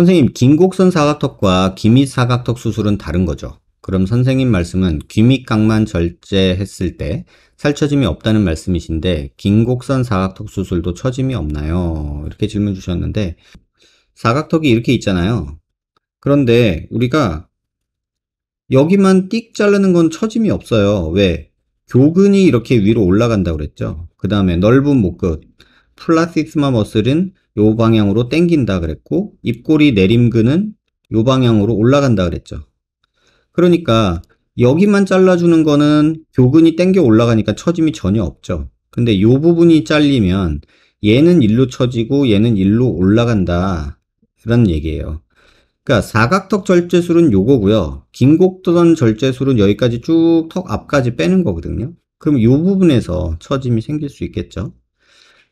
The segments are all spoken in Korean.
선생님, 긴곡선 사각턱과 기밑 사각턱 수술은 다른 거죠? 그럼 선생님 말씀은 귀밑각만 절제했을 때 살처짐이 없다는 말씀이신데 긴곡선 사각턱 수술도 처짐이 없나요? 이렇게 질문 주셨는데 사각턱이 이렇게 있잖아요. 그런데 우리가 여기만 띡 자르는 건 처짐이 없어요. 왜? 교근이 이렇게 위로 올라간다고 그랬죠. 그 다음에 넓은 목끝, 플라시스마 머슬은 요 방향으로 당긴다 그랬고 입꼬리 내림근은 요 방향으로 올라간다 그랬죠. 그러니까 여기만 잘라주는 거는 교근이 당겨 올라가니까 처짐이 전혀 없죠. 근데 요 부분이 잘리면 얘는 일로 처지고 얘는 일로 올라간다 라는 얘기예요. 그러니까 사각턱 절제술은 요거고요. 긴곡선 절제술은 여기까지 쭉 턱 앞까지 빼는 거거든요. 그럼 요 부분에서 처짐이 생길 수 있겠죠.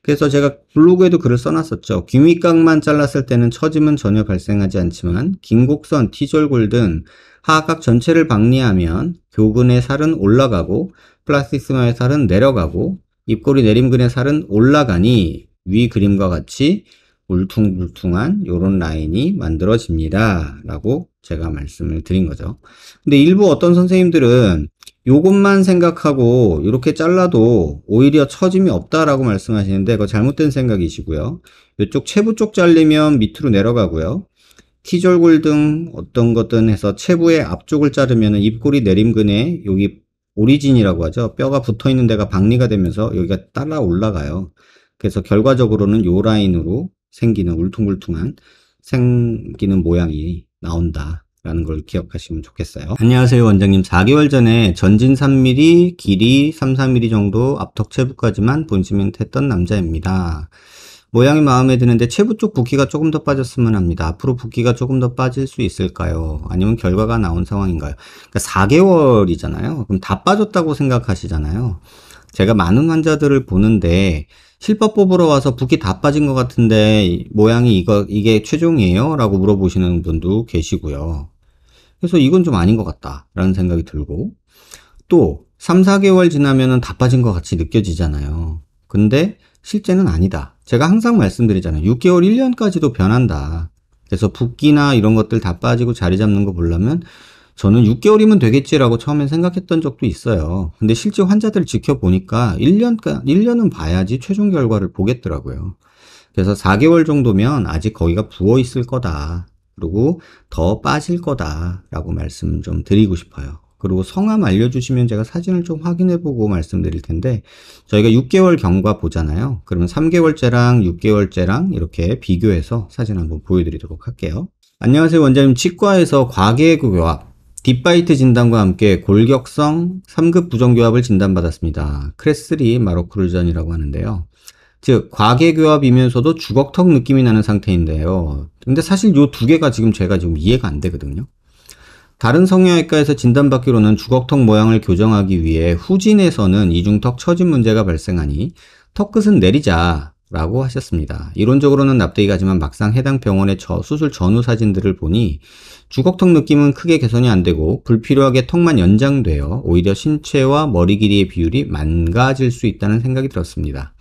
그래서 제가 블로그에도 글을 써놨었죠. 귀밑각만 잘랐을 때는 처짐은 전혀 발생하지 않지만 긴곡선, T절골 등 하악각 전체를 박리하면 교근의 살은 올라가고 플라시스마의 살은 내려가고 입꼬리 내림근의 살은 올라가니 위 그림과 같이 울퉁불퉁한 요런 라인이 만들어집니다 라고 제가 말씀을 드린 거죠. 근데 일부 어떤 선생님들은 요것만 생각하고 이렇게 잘라도 오히려 처짐이 없다라고 말씀하시는데 그거 잘못된 생각이시고요. 이쪽 체부 쪽 잘리면 밑으로 내려가고요. T절골 등 어떤 것든 해서 체부의 앞쪽을 자르면 입꼬리 내림근에 여기 오리진이라고 하죠. 뼈가 붙어 있는 데가 박리가 되면서 여기가 따라 올라가요. 그래서 결과적으로는 요 라인으로 생기는 울퉁불퉁한 생기는 모양이 나온다 라는 걸 기억하시면 좋겠어요. 안녕하세요 원장님. 4개월 전에 전진 3mm, 길이 3, 4mm 정도 앞턱 체부까지만 본시멘트 했던 남자입니다. 모양이 마음에 드는데 체부 쪽 붓기가 조금 더 빠졌으면 합니다. 앞으로 붓기가 조금 더 빠질 수 있을까요? 아니면 결과가 나온 상황인가요? 그러니까 4개월이잖아요. 그럼 다 빠졌다고 생각하시잖아요. 제가 많은 환자들을 보는데 실밥 뽑으러 와서 붓기 다 빠진 것 같은데 모양이 이게 최종이에요? 라고 물어보시는 분도 계시고요. 그래서 이건 좀 아닌 것 같다 라는 생각이 들고 또 3, 4개월 지나면은 다 빠진 것 같이 느껴지잖아요. 근데 실제는 아니다. 제가 항상 말씀드리잖아요. 6개월, 1년까지도 변한다. 그래서 붓기나 이런 것들 다 빠지고 자리 잡는 거 보려면 저는 6개월이면 되겠지라고 처음에 생각했던 적도 있어요. 근데 실제 환자들 지켜보니까 1년은 봐야지 최종 결과를 보겠더라고요. 그래서 4개월 정도면 아직 거기가 부어 있을 거다. 그리고 더 빠질 거다. 라고 말씀 좀 드리고 싶어요. 그리고 성함 알려주시면 제가 사진을 좀 확인해보고 말씀드릴 텐데 저희가 6개월 경과 보잖아요. 그러면 3개월째랑 6개월째랑 이렇게 비교해서 사진 한번 보여드리도록 할게요. 안녕하세요 원장님. 치과에서 과계교합 딥바이트 진단과 함께 골격성 3급 부정교합을 진단받았습니다. 크레스3 마로크루전이라고 하는데요. 즉 과계교합이면서도 주걱턱 느낌이 나는 상태인데요. 근데 사실 요 두 개가 제가 지금 이해가 안 되거든요. 다른 성형외과에서 진단받기로는 주걱턱 모양을 교정하기 위해 후진에서는 이중턱 처짐 문제가 발생하니 턱끝은 내리자 라고 하셨습니다. 이론적으로는 납득이 가지만 막상 해당 병원의 수술 전후 사진들을 보니 주걱턱 느낌은 크게 개선이 안 되고 불필요하게 턱만 연장되어 오히려 신체와 머리 길이의 비율이 망가질 수 있다는 생각이 들었습니다.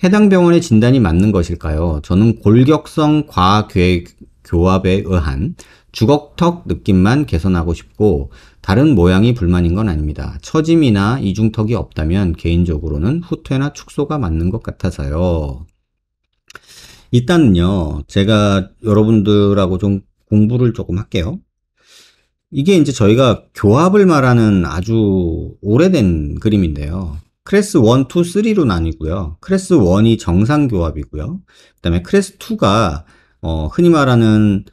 해당 병원의 진단이 맞는 것일까요? 저는 골격성 과괴교합에 의한 주걱턱 느낌만 개선하고 싶고 다른 모양이 불만인 건 아닙니다. 처짐이나 이중턱이 없다면 개인적으로는 후퇴나 축소가 맞는 것 같아서요. 일단은요, 제가 여러분들하고 좀 공부를 조금 할게요. 이게 이제 저희가 교합을 말하는 아주 오래된 그림인데요. 크레스 1, 2, 3로 나뉘고요. 크레스 1이 정상 교합이고요. 그 다음에 크레스 2가 흔히 말하는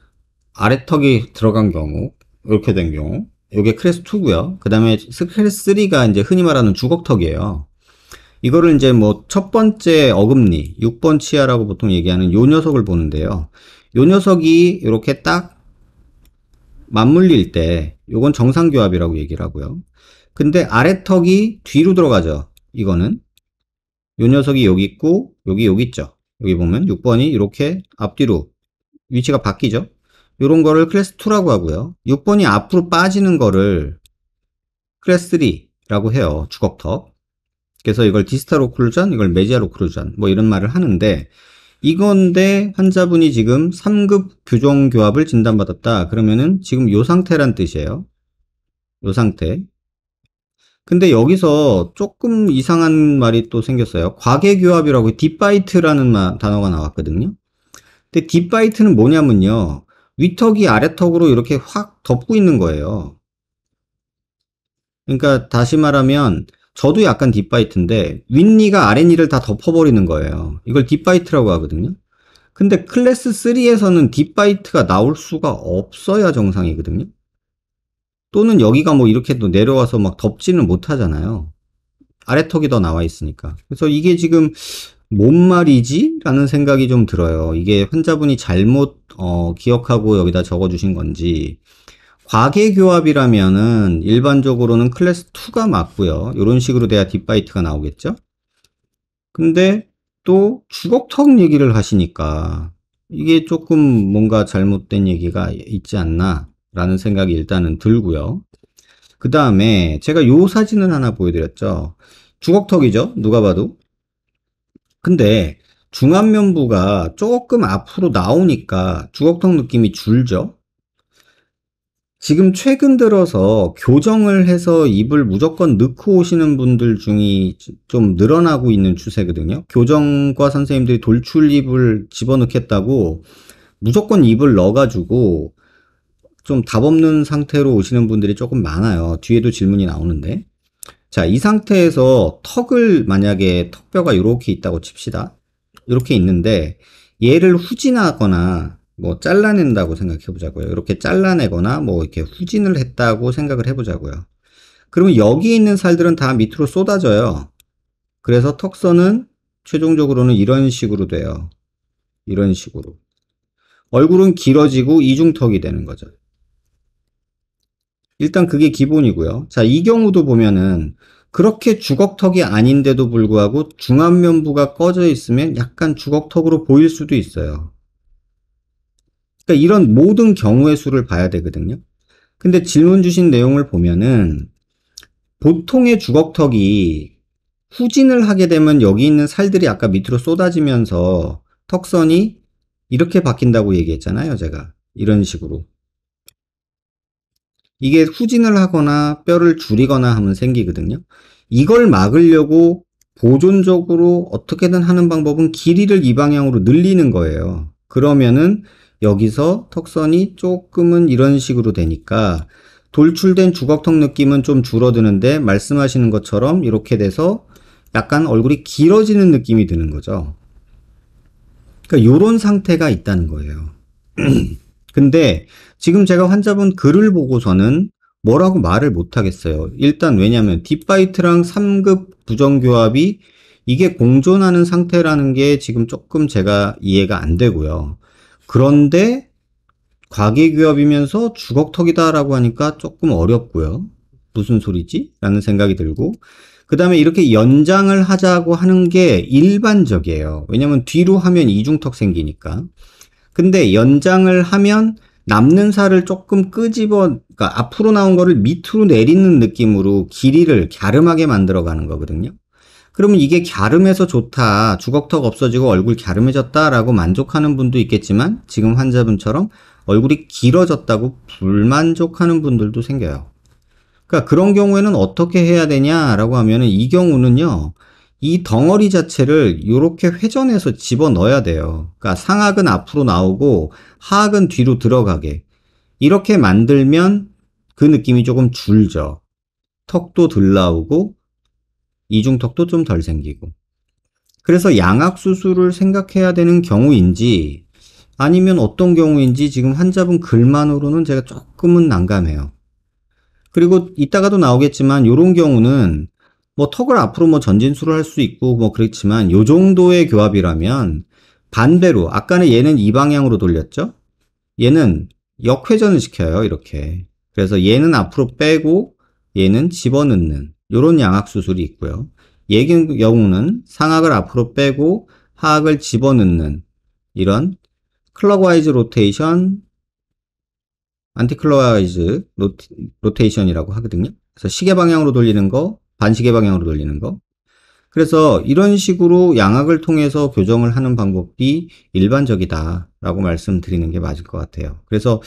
아래턱이 들어간 경우, 이렇게 된 경우, 이게 크레스 2고요. 그 다음에 크레스 3가 이제 흔히 말하는 주걱턱이에요. 이거를 이제 첫 번째 어금니, 6번 치아라고 보통 얘기하는 요 녀석을 보는데요. 요 녀석이 이렇게 딱 맞물릴 때, 요건 정상교합이라고 얘기를 하고요. 근데 아래턱이 뒤로 들어가죠. 이거는. 요 녀석이 여기 있고, 여기 있죠. 여기 보면 6번이 이렇게 앞뒤로 위치가 바뀌죠. 요런 거를 클래스 2라고 하고요. 6번이 앞으로 빠지는 거를 클래스 3라고 해요. 주걱턱. 그래서 이걸 디스탈 오클루전, 이걸 메지알 오클루전, 이런 말을 하는데, 이건데 환자분이 지금 3급 교정교합을 진단받았다. 그러면은 지금 요 상태란 뜻이에요. 요 상태. 근데 여기서 조금 이상한 말이 또 생겼어요. 과계교합이라고 딥바이트라는 단어가 나왔거든요. 근데 딥바이트는 뭐냐면요. 위턱이 아래턱으로 이렇게 확 덮고 있는 거예요. 그러니까 다시 말하면 저도 약간 딥바이트인데 윗니가 아랫니를 다 덮어버리는 거예요. 이걸 딥바이트라고 하거든요. 근데 클래스 3에서는 딥바이트가 나올 수가 없어야 정상이거든요. 또는 여기가 뭐 이렇게 또 내려와서 막 덮지는 못하잖아요. 아래턱이 더 나와 있으니까. 그래서 이게 지금 뭔 말이지? 라는 생각이 좀 들어요. 이게 환자분이 잘못 기억하고 여기다 적어주신 건지. 과계교합이라면은 일반적으로는 클래스 2가 맞고요. 이런 식으로 돼야 딥바이트가 나오겠죠? 근데 또 주걱턱 얘기를 하시니까 이게 조금 뭔가 잘못된 얘기가 있지 않나 라는 생각이 일단은 들고요. 그 다음에 제가 요 사진을 하나 보여드렸죠. 주걱턱이죠. 누가 봐도. 근데 중안면부가 조금 앞으로 나오니까 주걱턱 느낌이 줄죠. 지금 최근 들어서 교정을 해서 입을 무조건 넣고 오시는 분들 중이 좀 늘어나고 있는 추세거든요. 교정과 선생님들이 돌출입을 집어넣겠다고 무조건 입을 넣어가지고 좀 답 없는 상태로 오시는 분들이 조금 많아요. 뒤에도 질문이 나오는데. 자, 이 상태에서 턱을 만약에 턱뼈가 이렇게 있다고 칩시다. 이렇게 있는데 얘를 후진하거나 뭐 잘라낸다고 생각해 보자고요. 이렇게 잘라내거나 뭐 이렇게 후진을 했다고 생각을 해 보자고요. 그러면 여기 있는 살들은 다 밑으로 쏟아져요. 그래서 턱선은 최종적으로는 이런 식으로 돼요. 이런 식으로. 얼굴은 길어지고 이중턱이 되는 거죠. 일단 그게 기본이고요. 자, 이 경우도 보면은 그렇게 주걱턱이 아닌데도 불구하고 중안면부가 꺼져 있으면 약간 주걱턱으로 보일 수도 있어요. 그러니까 이런 모든 경우의 수를 봐야 되거든요. 근데 질문 주신 내용을 보면은 보통의 주걱턱이 후진을 하게 되면 여기 있는 살들이 아까 밑으로 쏟아지면서 턱선이 이렇게 바뀐다고 얘기했잖아요, 제가. 이런 식으로. 이게 후진을 하거나 뼈를 줄이거나 하면 생기거든요. 이걸 막으려고 보존적으로 어떻게든 하는 방법은 길이를 이 방향으로 늘리는 거예요. 그러면은 여기서 턱선이 조금은 이런 식으로 되니까 돌출된 주걱턱 느낌은 좀 줄어드는데 말씀하시는 것처럼 이렇게 돼서 약간 얼굴이 길어지는 느낌이 드는 거죠. 그러니까 이런 상태가 있다는 거예요. 근데 지금 제가 환자분 글을 보고서는 뭐라고 말을 못 하겠어요. 일단 왜냐면 딥바이트랑 3급 부정교합이 이게 공존하는 상태라는 게 지금 조금 제가 이해가 안 되고요. 그런데 과계교합이면서 주걱턱이다라고 하니까 조금 어렵고요. 무슨 소리지? 라는 생각이 들고 그 다음에 이렇게 연장을 하자고 하는 게 일반적이에요. 왜냐면 뒤로 하면 이중턱 생기니까. 근데 연장을 하면 남는 살을 조금 그러니까 앞으로 나온 거를 밑으로 내리는 느낌으로 길이를 갸름하게 만들어 가는 거거든요. 그러면 이게 갸름해서 좋다, 주걱턱 없어지고 얼굴 갸름해졌다라고 만족하는 분도 있겠지만 지금 환자분처럼 얼굴이 길어졌다고 불만족하는 분들도 생겨요. 그러니까 그런 경우에는 어떻게 해야 되냐라고 하면은 이 경우는요. 이 덩어리 자체를 이렇게 회전해서 집어 넣어야 돼요. 그러니까 상악은 앞으로 나오고 하악은 뒤로 들어가게. 이렇게 만들면 그 느낌이 조금 줄죠. 턱도 덜 나오고 이중턱도 좀 덜 생기고. 그래서 양악 수술을 생각해야 되는 경우인지 아니면 어떤 경우인지 지금 환자분 글만으로는 제가 조금은 난감해요. 그리고 이따가도 나오겠지만 이런 경우는 뭐 턱을 앞으로 뭐 전진수를 할 수 있고 뭐 그렇지만 요 정도의 교합이라면 반대로 아까는 얘는 이 방향으로 돌렸죠? 얘는 역회전을 시켜요, 이렇게. 그래서 얘는 앞으로 빼고 얘는 집어넣는 요런 양악 수술이 있고요. 얘 경우는 상악을 앞으로 빼고 하악을 집어넣는 이런 클럭와이즈 로테이션, 안티클로와이즈 로테이션이라고 하거든요. 그래서 시계 방향으로 돌리는 거, 반시계 방향으로 돌리는 거. 그래서 이런 식으로 양악을 통해서 교정을 하는 방법이 일반적이다라고 말씀드리는 게 맞을 것 같아요. 그래서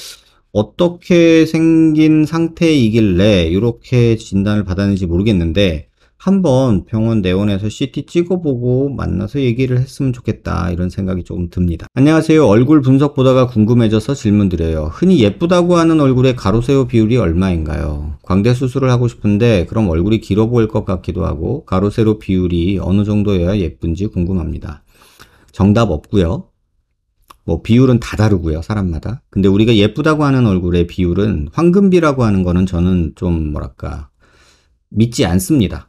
어떻게 생긴 상태이길래 이렇게 진단을 받았는지 모르겠는데 한번 병원 내원에서 CT 찍어보고 만나서 얘기를 했으면 좋겠다 이런 생각이 조금 듭니다. 안녕하세요. 얼굴 분석 보다가 궁금해져서 질문 드려요. 흔히 예쁘다고 하는 얼굴의 가로세로 비율이 얼마인가요? 광대 수술을 하고 싶은데 그럼 얼굴이 길어 보일 것 같기도 하고 가로세로 비율이 어느 정도여야 예쁜지 궁금합니다. 정답 없고요. 뭐 비율은 다 다르고요, 사람마다. 근데 우리가 예쁘다고 하는 얼굴의 비율은 황금비라고 하는 거는 저는 좀 뭐랄까 믿지 않습니다.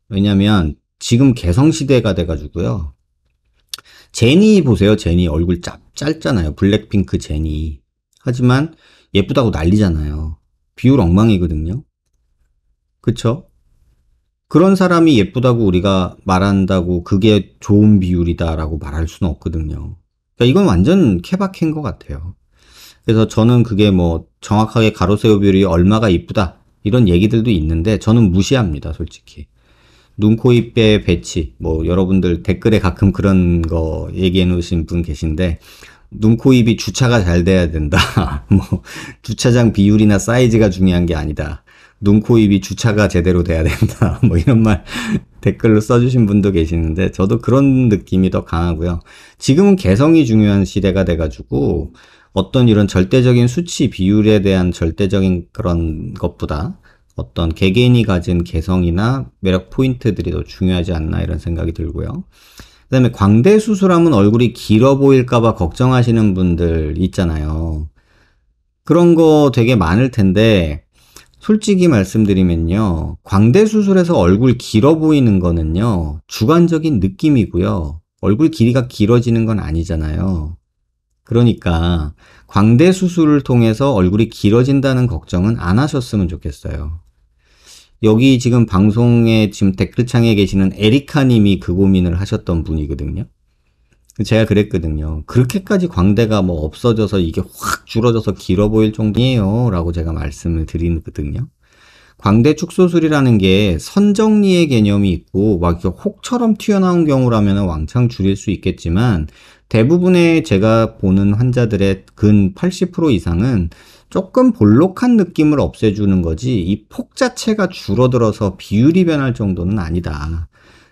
왜냐면 지금 개성시대가 돼가지고요. 제니 보세요. 제니 얼굴 짧잖아요. 블랙핑크 제니. 하지만 예쁘다고 난리잖아요. 비율 엉망이거든요. 그쵸? 그런 사람이 예쁘다고 우리가 말한다고 그게 좋은 비율이다라고 말할 수는 없거든요. 그러니까 이건 완전 케바케인 것 같아요. 그래서 저는 그게 뭐 정확하게 가로세로 비율이 얼마가 이쁘다 이런 얘기들도 있는데 저는 무시합니다. 솔직히. 눈, 코, 입의 배치, 뭐, 여러분들 댓글에 가끔 그런 거 얘기해 놓으신 분 계신데, 눈, 코, 입이 주차가 잘 돼야 된다. 뭐, 주차장 비율이나 사이즈가 중요한 게 아니다. 눈, 코, 입이 주차가 제대로 돼야 된다. 뭐, 이런 말 댓글로 써주신 분도 계시는데, 저도 그런 느낌이 더 강하고요. 지금은 개성이 중요한 시대가 돼가지고, 어떤 이런 절대적인 수치 비율에 대한 절대적인 그런 것보다, 어떤 개개인이 가진 개성이나 매력 포인트들이 더 중요하지 않나 이런 생각이 들고요. 그 다음에 광대 수술하면 얼굴이 길어 보일까봐 걱정하시는 분들 있잖아요. 그런 거 되게 많을 텐데 솔직히 말씀드리면요. 광대 수술에서 얼굴 길어 보이는 거는요. 주관적인 느낌이고요. 얼굴 길이가 길어지는 건 아니잖아요. 그러니까 광대 수술을 통해서 얼굴이 길어진다는 걱정은 안 하셨으면 좋겠어요. 여기 지금 방송에 지금 댓글창에 계시는 에리카 님이 그 고민을 하셨던 분이거든요. 제가 그랬거든요. 그렇게까지 광대가 뭐 없어져서 이게 확 줄어져서 길어 보일 정도예요 라고 제가 말씀을 드리거든요. 광대 축소술이라는 게 선정리의 개념이 있고 막 이렇게 혹처럼 튀어나온 경우라면 왕창 줄일 수 있겠지만 대부분의 제가 보는 환자들의 근 80% 이상은 조금 볼록한 느낌을 없애주는 거지 이 폭 자체가 줄어들어서 비율이 변할 정도는 아니다.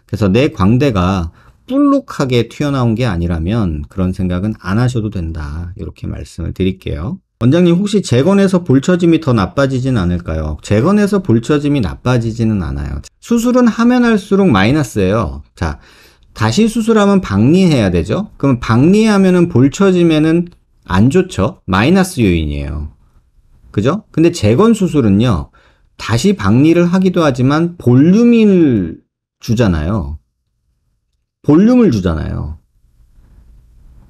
그래서 내 광대가 볼록하게 튀어나온 게 아니라면 그런 생각은 안 하셔도 된다. 이렇게 말씀을 드릴게요. 원장님 혹시 재건해서 볼처짐이 더 나빠지진 않을까요? 재건해서 볼처짐이 나빠지지는 않아요. 수술은 하면 할수록 마이너스예요. 자, 다시 수술하면 박리해야 되죠? 그럼 박리하면은 볼처짐에는 안 좋죠? 마이너스 요인이에요. 그죠? 근데 재건 수술은요, 다시 박리를 하기도 하지만 볼륨을 주잖아요. 볼륨을 주잖아요.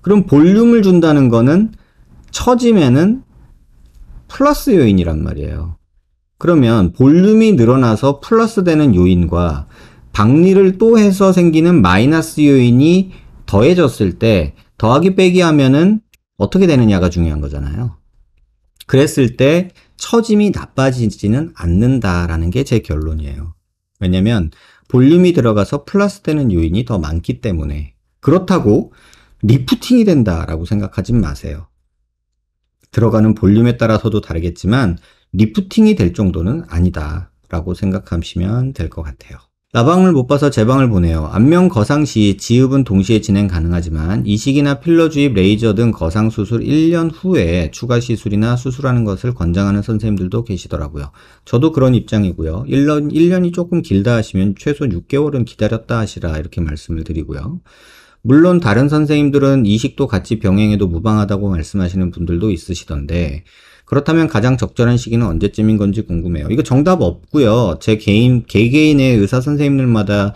그럼 볼륨을 준다는 거는 처짐에는 플러스 요인이란 말이에요. 그러면 볼륨이 늘어나서 플러스 되는 요인과 박리를 또 해서 생기는 마이너스 요인이 더해졌을 때 더하기 빼기 하면은 어떻게 되느냐가 중요한 거잖아요. 그랬을 때 처짐이 나빠지지는 않는다라는 게 제 결론이에요. 왜냐면 볼륨이 들어가서 플러스 되는 요인이 더 많기 때문에. 그렇다고 리프팅이 된다라고 생각하진 마세요. 들어가는 볼륨에 따라서도 다르겠지만 리프팅이 될 정도는 아니다라고 생각하시면 될 것 같아요. 라방을 못 봐서 제 방을 보내요. 안면 거상 시 지읍은 동시에 진행 가능하지만 이식이나 필러 주입, 레이저 등 거상 수술 1년 후에 추가 시술이나 수술하는 것을 권장하는 선생님들도 계시더라고요. 저도 그런 입장이고요. 1년이 조금 길다 하시면 최소 6개월은 기다렸다 하시라 이렇게 말씀을 드리고요. 물론 다른 선생님들은 이식도 같이 병행해도 무방하다고 말씀하시는 분들도 있으시던데 그렇다면 가장 적절한 시기는 언제쯤인 건지 궁금해요. 이거 정답 없고요. 제 개개인의 의사 선생님들마다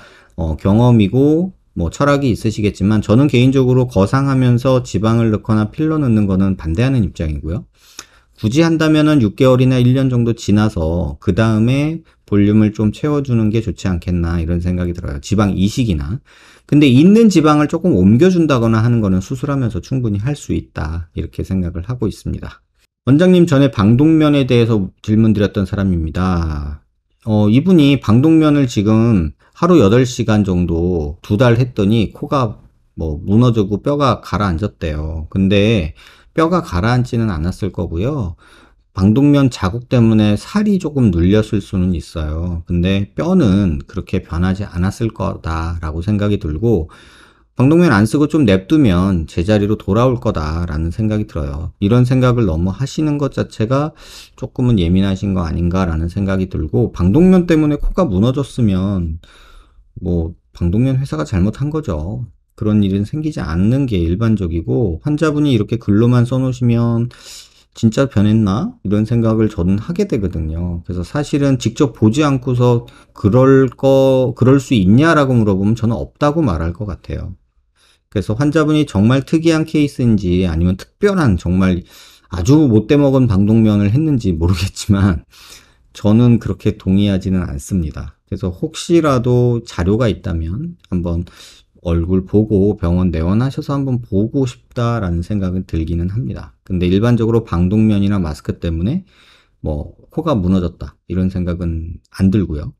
경험이고 뭐 철학이 있으시겠지만 저는 개인적으로 거상하면서 지방을 넣거나 필러 넣는 거는 반대하는 입장이고요. 굳이 한다면은 6개월이나 1년 정도 지나서 그 다음에 볼륨을 좀 채워주는 게 좋지 않겠나 이런 생각이 들어요. 지방 이식이나. 근데 있는 지방을 조금 옮겨준다거나 하는 거는 수술하면서 충분히 할 수 있다 이렇게 생각을 하고 있습니다. 원장님 전에 방독면에 대해서 질문 드렸던 사람입니다. 이분이 방독면을 지금 하루 8시간 정도 2달 했더니 코가 뭐 무너지고 뼈가 가라앉았대요. 근데 뼈가 가라앉지는 않았을 거고요. 방독면 자국 때문에 살이 조금 눌렸을 수는 있어요. 근데 뼈는 그렇게 변하지 않았을 거다라고 생각이 들고, 방독면 안 쓰고 좀 냅두면 제자리로 돌아올 거다라는 생각이 들어요. 이런 생각을 너무 하시는 것 자체가 조금은 예민하신 거 아닌가라는 생각이 들고, 방독면 때문에 코가 무너졌으면 뭐 방독면 회사가 잘못한 거죠. 그런 일은 생기지 않는 게 일반적이고, 환자분이 이렇게 글로만 써놓으시면 진짜 변했나? 이런 생각을 저는 하게 되거든요. 그래서 사실은 직접 보지 않고서 그럴 수 있냐라고 물어보면 저는 없다고 말할 것 같아요. 그래서 환자분이 정말 특이한 케이스인지 아니면 특별한 정말 아주 못돼 먹은 방독면을 했는지 모르겠지만 저는 그렇게 동의하지는 않습니다. 그래서 혹시라도 자료가 있다면 한번 얼굴 보고 병원 내원하셔서 한번 보고 싶다라는 생각은 들기는 합니다. 근데 일반적으로 방독면이나 마스크 때문에 뭐 코가 무너졌다 이런 생각은 안 들고요.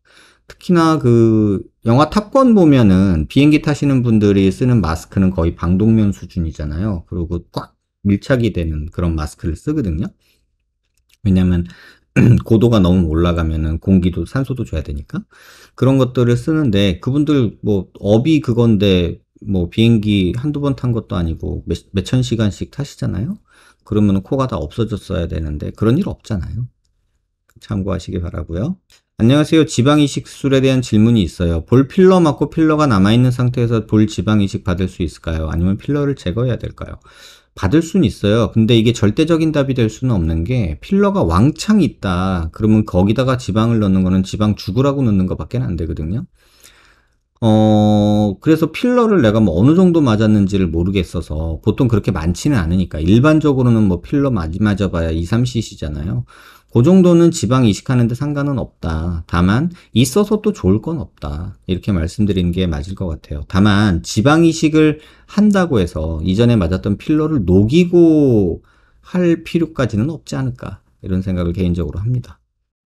특히나 그 영화 탑건 보면은 비행기 타시는 분들이 쓰는 마스크는 거의 방독면 수준이잖아요. 그리고 꽉 밀착이 되는 그런 마스크를 쓰거든요. 왜냐면 고도가 너무 올라가면은 공기도 산소도 줘야 되니까 그런 것들을 쓰는데, 그분들 뭐 업이 그건데 뭐 비행기 한두 번 탄 것도 아니고 몇천 시간씩 타시잖아요. 그러면 코가 다 없어졌어야 되는데 그런 일 없잖아요. 참고하시기 바라고요. 안녕하세요. 지방이식 수술에 대한 질문이 있어요. 볼 필러 맞고 필러가 남아있는 상태에서 볼 지방이식 받을 수 있을까요? 아니면 필러를 제거해야 될까요? 받을 수는 있어요. 근데 이게 절대적인 답이 될 수는 없는 게, 필러가 왕창 있다 그러면 거기다가 지방을 넣는 거는 지방 죽으라고 넣는 것밖에 안 되거든요. 그래서 필러를 내가 뭐 어느 정도 맞았는지를 모르겠어서, 보통 그렇게 많지는 않으니까, 일반적으로는 뭐 필러 맞아봐야 2, 3cc잖아요. 그 정도는 지방 이식하는데 상관은 없다. 다만 있어서 또 좋을 건 없다. 이렇게 말씀드리는 게 맞을 것 같아요. 다만 지방 이식을 한다고 해서 이전에 맞았던 필러를 녹이고 할 필요까지는 없지 않을까, 이런 생각을 개인적으로 합니다.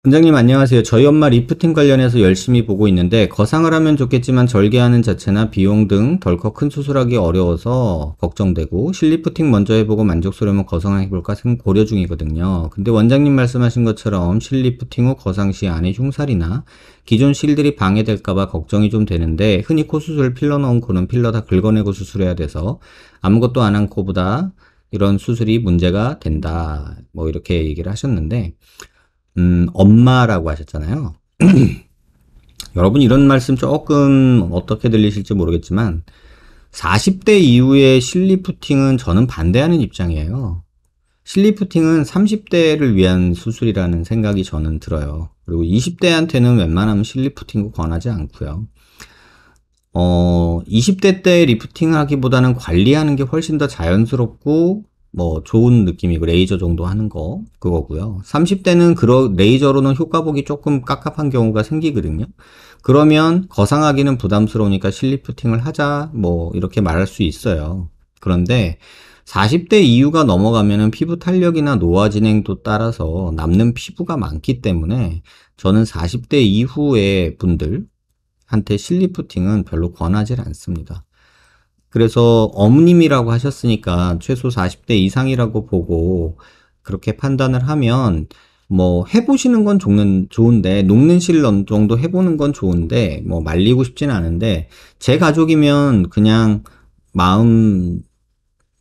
원장님 안녕하세요. 저희 엄마 리프팅 관련해서 열심히 보고 있는데 거상을 하면 좋겠지만 절개하는 자체나 비용 등 덜컥 큰 수술하기 어려워서 걱정되고, 실리프팅 먼저 해보고 만족스러우면 거상 해볼까 고려 중이거든요. 근데 원장님 말씀하신 것처럼 실리프팅 후 거상 시 안에 흉살이나 기존 실들이 방해될까봐 걱정이 좀 되는데, 흔히 코 수술 필러 넣은 코는 필러 다 긁어내고 수술해야 돼서 아무것도 안 한 코보다 이런 수술이 문제가 된다, 뭐 이렇게 얘기를 하셨는데, 엄마라고 하셨잖아요. 여러분 이런 말씀 조금 어떻게 들리실지 모르겠지만 40대 이후에 실리프팅은 저는 반대하는 입장이에요. 실리프팅은 30대를 위한 수술이라는 생각이 저는 들어요. 그리고 20대한테는 웬만하면 실리프팅을 권하지 않고요. 20대 때 리프팅을 하기보다는 관리하는 게 훨씬 더 자연스럽고 뭐 좋은 느낌이고, 레이저 정도 하는 거 그거고요. 30대는 레이저로는 효과 보기 조금 깝깝한 경우가 생기거든요. 그러면 거상하기는 부담스러우니까 실리프팅을 하자 뭐 이렇게 말할 수 있어요. 그런데 40대 이후가 넘어가면은 피부 탄력이나 노화 진행도 따라서 남는 피부가 많기 때문에 저는 40대 이후의 분들한테 실리프팅은 별로 권하지 않습니다. 그래서 어머님이라고 하셨으니까 최소 40대 이상이라고 보고 그렇게 판단을 하면, 뭐 해보시는 건 좋은데, 녹는 실 정도 해보는 건 좋은데 뭐 말리고 싶진 않은데, 제 가족이면 그냥 마음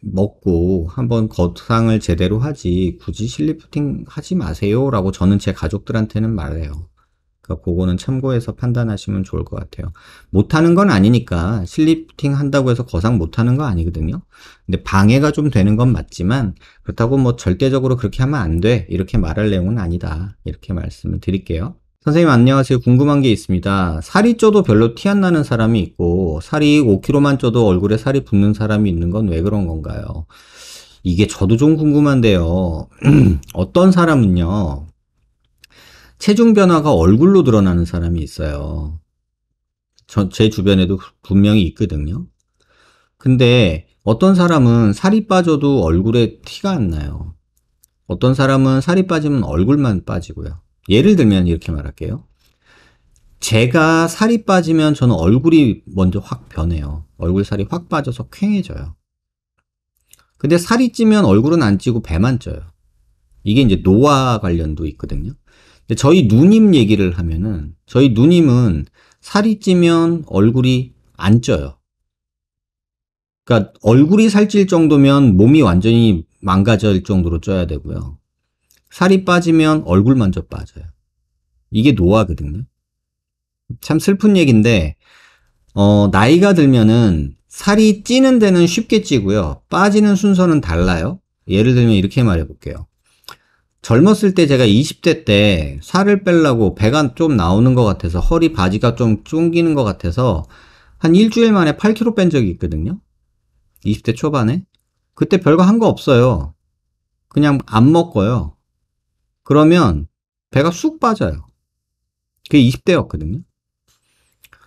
먹고 한번 거상을 제대로 하지 굳이 실리프팅 하지 마세요 라고 저는 제 가족들한테는 말해요. 그러니까 그거는 참고해서 판단하시면 좋을 것 같아요. 못하는 건 아니니까, 실리프팅 한다고 해서 거상 못하는 거 아니거든요. 근데 방해가 좀 되는 건 맞지만 그렇다고 뭐 절대적으로 그렇게 하면 안 돼 이렇게 말할 내용은 아니다, 이렇게 말씀을 드릴게요. 선생님 안녕하세요. 궁금한 게 있습니다. 살이 쪄도 별로 티 안 나는 사람이 있고 살이 5kg만 쪄도 얼굴에 살이 붙는 사람이 있는 건 왜 그런 건가요? 이게 저도 좀 궁금한데요. 어떤 사람은요, 체중 변화가 얼굴로 드러나는 사람이 있어요. 제 주변에도 분명히 있거든요. 근데 어떤 사람은 살이 빠져도 얼굴에 티가 안 나요. 어떤 사람은 살이 빠지면 얼굴만 빠지고요. 예를 들면 이렇게 말할게요. 제가 살이 빠지면 저는 얼굴이 먼저 확 변해요. 얼굴 살이 확 빠져서 퀭해져요. 근데 살이 찌면 얼굴은 안 찌고 배만 쪄요. 이게 이제 노화 관련도 있거든요. 근데 저희 누님 얘기를 하면은 저희 누님은 살이 찌면 얼굴이 안 쪄요. 그러니까 얼굴이 살찔 정도면 몸이 완전히 망가질 정도로 쪄야 되고요. 살이 빠지면 얼굴 먼저 빠져요. 이게 노화거든요. 참 슬픈 얘기인데 나이가 들면은 살이 찌는 데는 쉽게 찌고요. 빠지는 순서는 달라요. 예를 들면 이렇게 말해 볼게요. 젊었을 때 제가 20대 때 살을 빼려고 배가 좀 나오는 것 같아서 허리 바지가 좀 쫑기는 것 같아서 한 일주일 만에 8kg 뺀 적이 있거든요. 20대 초반에. 그때 별거 한 거 없어요. 그냥 안 먹고요. 그러면 배가 쑥 빠져요. 그게 20대였거든요.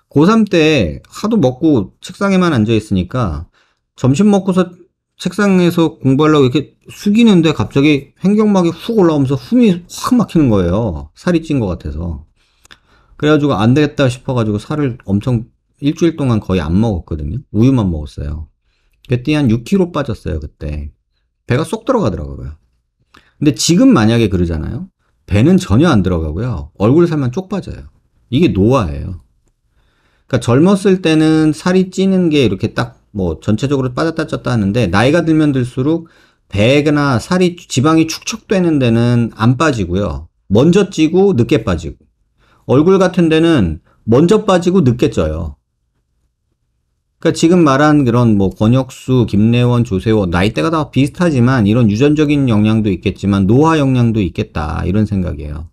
고3 때 하도 먹고 책상에만 앉아 있으니까 점심 먹고서 책상에서 공부하려고 이렇게 숙이는데 갑자기 횡격막이 훅 올라오면서 숨이 확 막히는 거예요. 살이 찐 것 같아서. 그래가지고 안 되겠다 싶어가지고 살을 엄청 일주일 동안 거의 안 먹었거든요. 우유만 먹었어요. 그때 한 6kg 빠졌어요, 그때. 배가 쏙 들어가더라고요. 근데 지금 만약에 그러잖아요. 배는 전혀 안 들어가고요. 얼굴 살만 쪽 빠져요. 이게 노화예요. 그러니까 젊었을 때는 살이 찌는 게 이렇게 딱 뭐 전체적으로 빠졌다 쪘다 하는데 나이가 들면 들수록 배나 살이 지방이 축적되는 데는 안 빠지고요. 먼저 찌고 늦게 빠지고 얼굴 같은 데는 먼저 빠지고 늦게 쪄요. 그러니까 지금 말한 그런 뭐 권혁수, 김래원, 조세호 나이대가 다 비슷하지만 이런 유전적인 영향도 있겠지만 노화 영향도 있겠다 이런 생각이에요.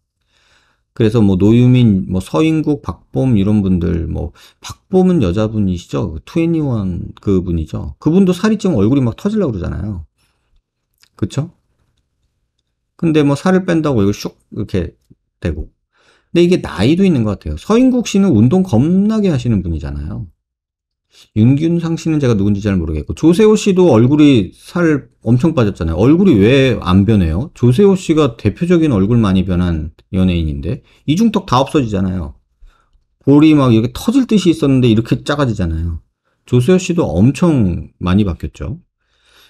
그래서 뭐 노유민, 뭐 서인국, 박봄 이런 분들 뭐 박봄은 여자분이시죠? 투애니원 그분이죠. 그분도 살이 찌면 얼굴이 막 터지려고 그러잖아요. 그쵸? 근데 뭐 살을 뺀다고 이거 슉 이렇게 되고. 근데 이게 나이도 있는 것 같아요. 서인국 씨는 운동 겁나게 하시는 분이잖아요. 윤균상 씨는 제가 누군지 잘 모르겠고 조세호 씨도 얼굴이 살 엄청 빠졌잖아요. 얼굴이 왜 안 변해요? 조세호 씨가 대표적인 얼굴 많이 변한 연예인인데 이중턱 다 없어지잖아요. 볼이 막 이렇게 터질 듯이 있었는데 이렇게 작아지잖아요. 조세호 씨도 엄청 많이 바뀌었죠.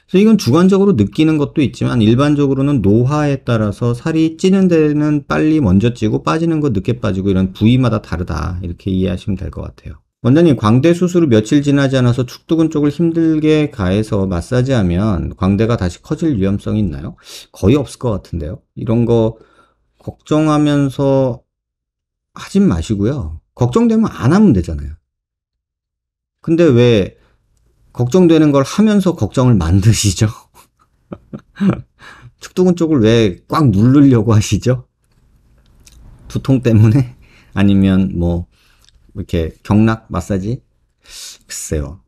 그래서 이건 주관적으로 느끼는 것도 있지만 일반적으로는 노화에 따라서 살이 찌는 데는 빨리 먼저 찌고 빠지는 거 늦게 빠지고 이런 부위마다 다르다. 이렇게 이해하시면 될 것 같아요. 원장님, 광대 수술 후 며칠 지나지 않아서 축두근 쪽을 힘들게 가해서 마사지하면 광대가 다시 커질 위험성이 있나요? 거의 없을 것 같은데요. 이런 거 걱정하면서 하진 마시고요. 걱정되면 안 하면 되잖아요. 근데 왜 걱정되는 걸 하면서 걱정을 만드시죠? 축두근 쪽을 왜 꽉 누르려고 하시죠? 두통 때문에? 아니면 뭐 이렇게 경락 마사지? 글쎄요.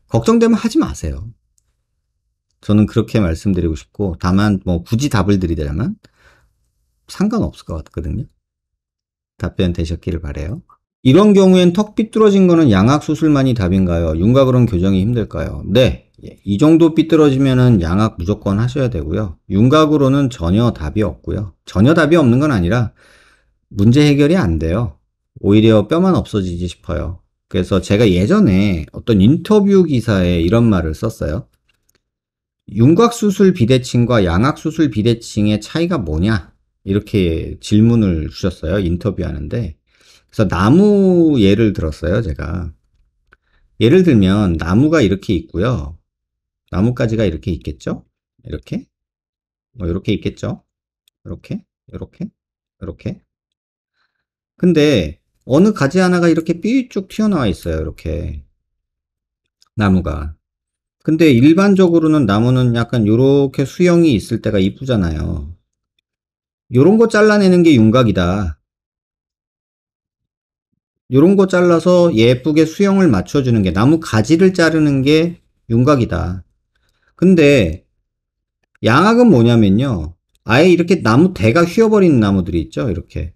걱정되면 하지 마세요. 저는 그렇게 말씀드리고 싶고 다만 뭐 굳이 답을 드리자면 상관없을 것 같거든요. 답변 되셨기를 바래요. 이런 경우엔 턱 삐뚤어진 거는 양악 수술만이 답인가요? 윤곽으로는 교정이 힘들까요? 네. 이 정도 삐뚤어지면은 양악 무조건 하셔야 되고요. 윤곽으로는 전혀 답이 없고요. 전혀 답이 없는 건 아니라 문제 해결이 안 돼요. 오히려 뼈만 없어지지 싶어요. 그래서 제가 예전에 어떤 인터뷰 기사에 이런 말을 썼어요. 윤곽수술 비대칭과 양악수술 비대칭의 차이가 뭐냐? 이렇게 질문을 주셨어요. 인터뷰하는데. 그래서 나무 예를 들었어요. 제가. 예를 들면 나무가 이렇게 있고요. 나뭇가지가 이렇게 있겠죠? 이렇게. 뭐 이렇게 있겠죠? 이렇게. 이렇게. 이렇게. 근데 어느 가지 하나가 이렇게 삐쭉 튀어나와 있어요. 이렇게. 나무가. 근데 일반적으로는 나무는 약간 요렇게 수영이 있을 때가 이쁘잖아요. 요런 거 잘라내는 게 윤곽이다. 요런 거 잘라서 예쁘게 수영을 맞춰주는 게 나무 가지를 자르는 게 윤곽이다. 근데 양악은 뭐냐면요. 아예 이렇게 나무 대가 휘어버리는 나무들이 있죠. 이렇게.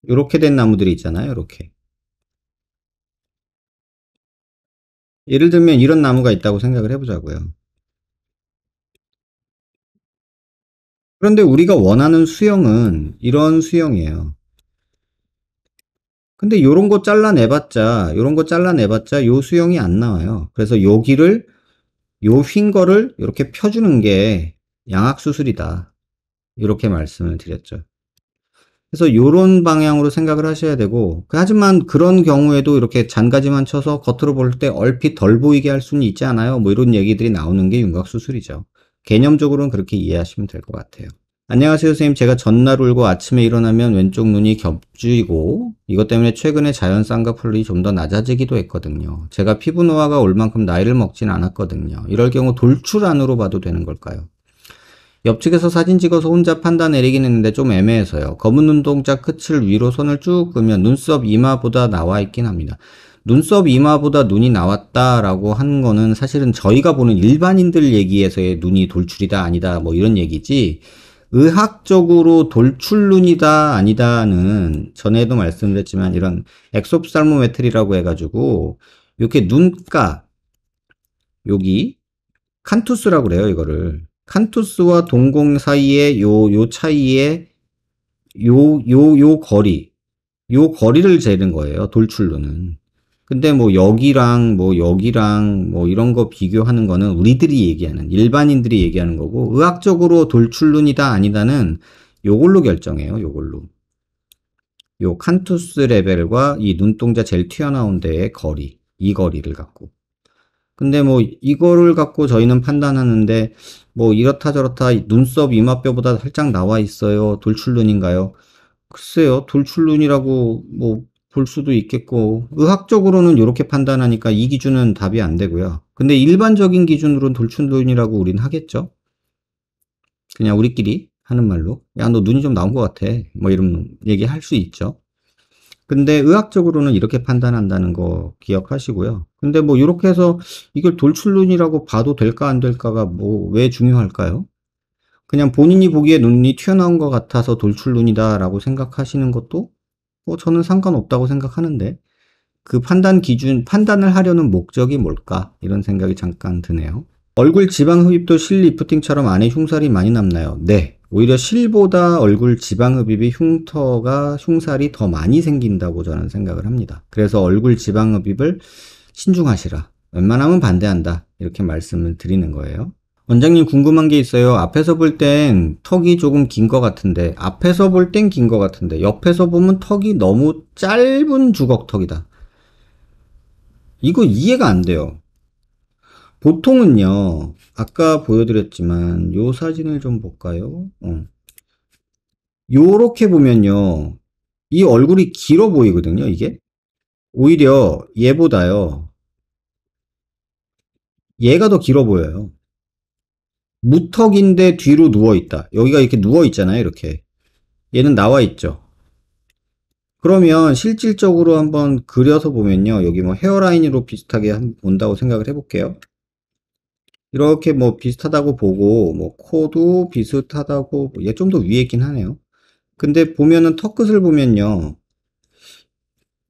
요렇게 된 나무들이 있잖아요. 이렇게. 예를 들면 이런 나무가 있다고 생각을 해보자고요. 그런데 우리가 원하는 수영은 이런 수영이에요. 근데 요런 거 잘라내봤자 요 수형이 안 나와요. 그래서 여기를, 요 휜 거를 이렇게 펴주는 게 양악수술이다. 이렇게 말씀을 드렸죠. 그래서 요런 방향으로 생각을 하셔야 되고, 하지만 그런 경우에도 이렇게 잔가지만 쳐서 겉으로 볼 때 얼핏 덜 보이게 할 수는 있지 않아요? 뭐 이런 얘기들이 나오는 게 윤곽수술이죠. 개념적으로는 그렇게 이해하시면 될 것 같아요. 안녕하세요, 선생님. 제가 전날 울고 아침에 일어나면 왼쪽 눈이 겹지고, 이것 때문에 최근에 자연 쌍꺼풀이 좀 더 낮아지기도 했거든요. 제가 피부 노화가 올 만큼 나이를 먹진 않았거든요. 이럴 경우 돌출안으로 봐도 되는 걸까요? 옆측에서 사진 찍어서 혼자 판단 내리긴 했는데 좀 애매해서요. 검은 눈동자 끝을 위로 손을 쭉 끄면 눈썹 이마보다 나와 있긴 합니다. 눈썹 이마보다 눈이 나왔다라고 하는 거는 사실은 저희가 보는 일반인들 얘기에서의 눈이 돌출이다 아니다 뭐 이런 얘기지, 의학적으로 돌출 눈이다 아니다는 전에도 말씀드렸지만 이런 엑소프살모메트리라고 해가지고 이렇게 눈가 여기 칸투스라고 그래요. 이거를 칸투스와 동공 사이에 요 차이에 요 거리를 재는 거예요. 돌출로는. 근데 뭐 여기랑 뭐 이런 거 비교하는 거는 우리들이 얘기하는, 일반인들이 얘기하는 거고, 의학적으로 돌출눈이다 아니다는 요걸로 결정해요. 요걸로. 요 칸투스 레벨과 이 눈동자 제일 튀어나온 데의 거리, 이 거리를 갖고. 근데 뭐 이거를 갖고 저희는 판단하는데 뭐 이렇다 저렇다 눈썹 이마뼈보다 살짝 나와 있어요. 돌출눈인가요? 글쎄요. 돌출눈이라고 뭐 볼 수도 있겠고, 의학적으로는 이렇게 판단하니까 이 기준은 답이 안 되고요. 근데 일반적인 기준으로는 돌출눈이라고 우린 하겠죠. 그냥 우리끼리 하는 말로 야, 너 눈이 좀 나온 것 같아, 뭐 이런 얘기 할 수 있죠. 근데 의학적으로는 이렇게 판단한다는 거 기억하시고요. 근데 뭐 이렇게 해서 이걸 돌출눈이라고 봐도 될까 안 될까가 뭐 왜 중요할까요? 그냥 본인이 보기에 눈이 튀어나온 것 같아서 돌출눈이다라고 생각하시는 것도 뭐 저는 상관없다고 생각하는데, 그 판단 기준, 판단을 하려는 목적이 뭘까? 이런 생각이 잠깐 드네요. 얼굴 지방 흡입도 실 리프팅처럼 안에 흉살이 많이 남나요? 네. 오히려 실보다 얼굴 지방 흡입이 흉살이 더 많이 생긴다고 저는 생각을 합니다. 그래서 얼굴 지방 흡입을 신중하시라. 웬만하면 반대한다. 이렇게 말씀을 드리는 거예요. 원장님 궁금한 게 있어요. 앞에서 볼 땐 턱이 조금 긴 것 같은데, 앞에서 볼 땐 긴 것 같은데, 옆에서 보면 턱이 너무 짧은 주걱턱이다. 이거 이해가 안 돼요. 보통은요, 아까 보여드렸지만, 요 사진을 좀 볼까요? 요렇게 보면요, 이 얼굴이 길어 보이거든요, 이게. 오히려 얘보다요, 얘가 더 길어 보여요. 무턱인데 뒤로 누워있다. 여기가 이렇게 누워있잖아요, 이렇게. 얘는 나와있죠. 그러면 실질적으로 한번 그려서 보면요, 여기 뭐 헤어라인으로 비슷하게 본다고 생각을 해볼게요. 이렇게 뭐 비슷하다고 보고, 뭐 코도 비슷하다고, 얘 좀 더 위에 있긴 하네요. 근데 보면은 턱끝을 보면요,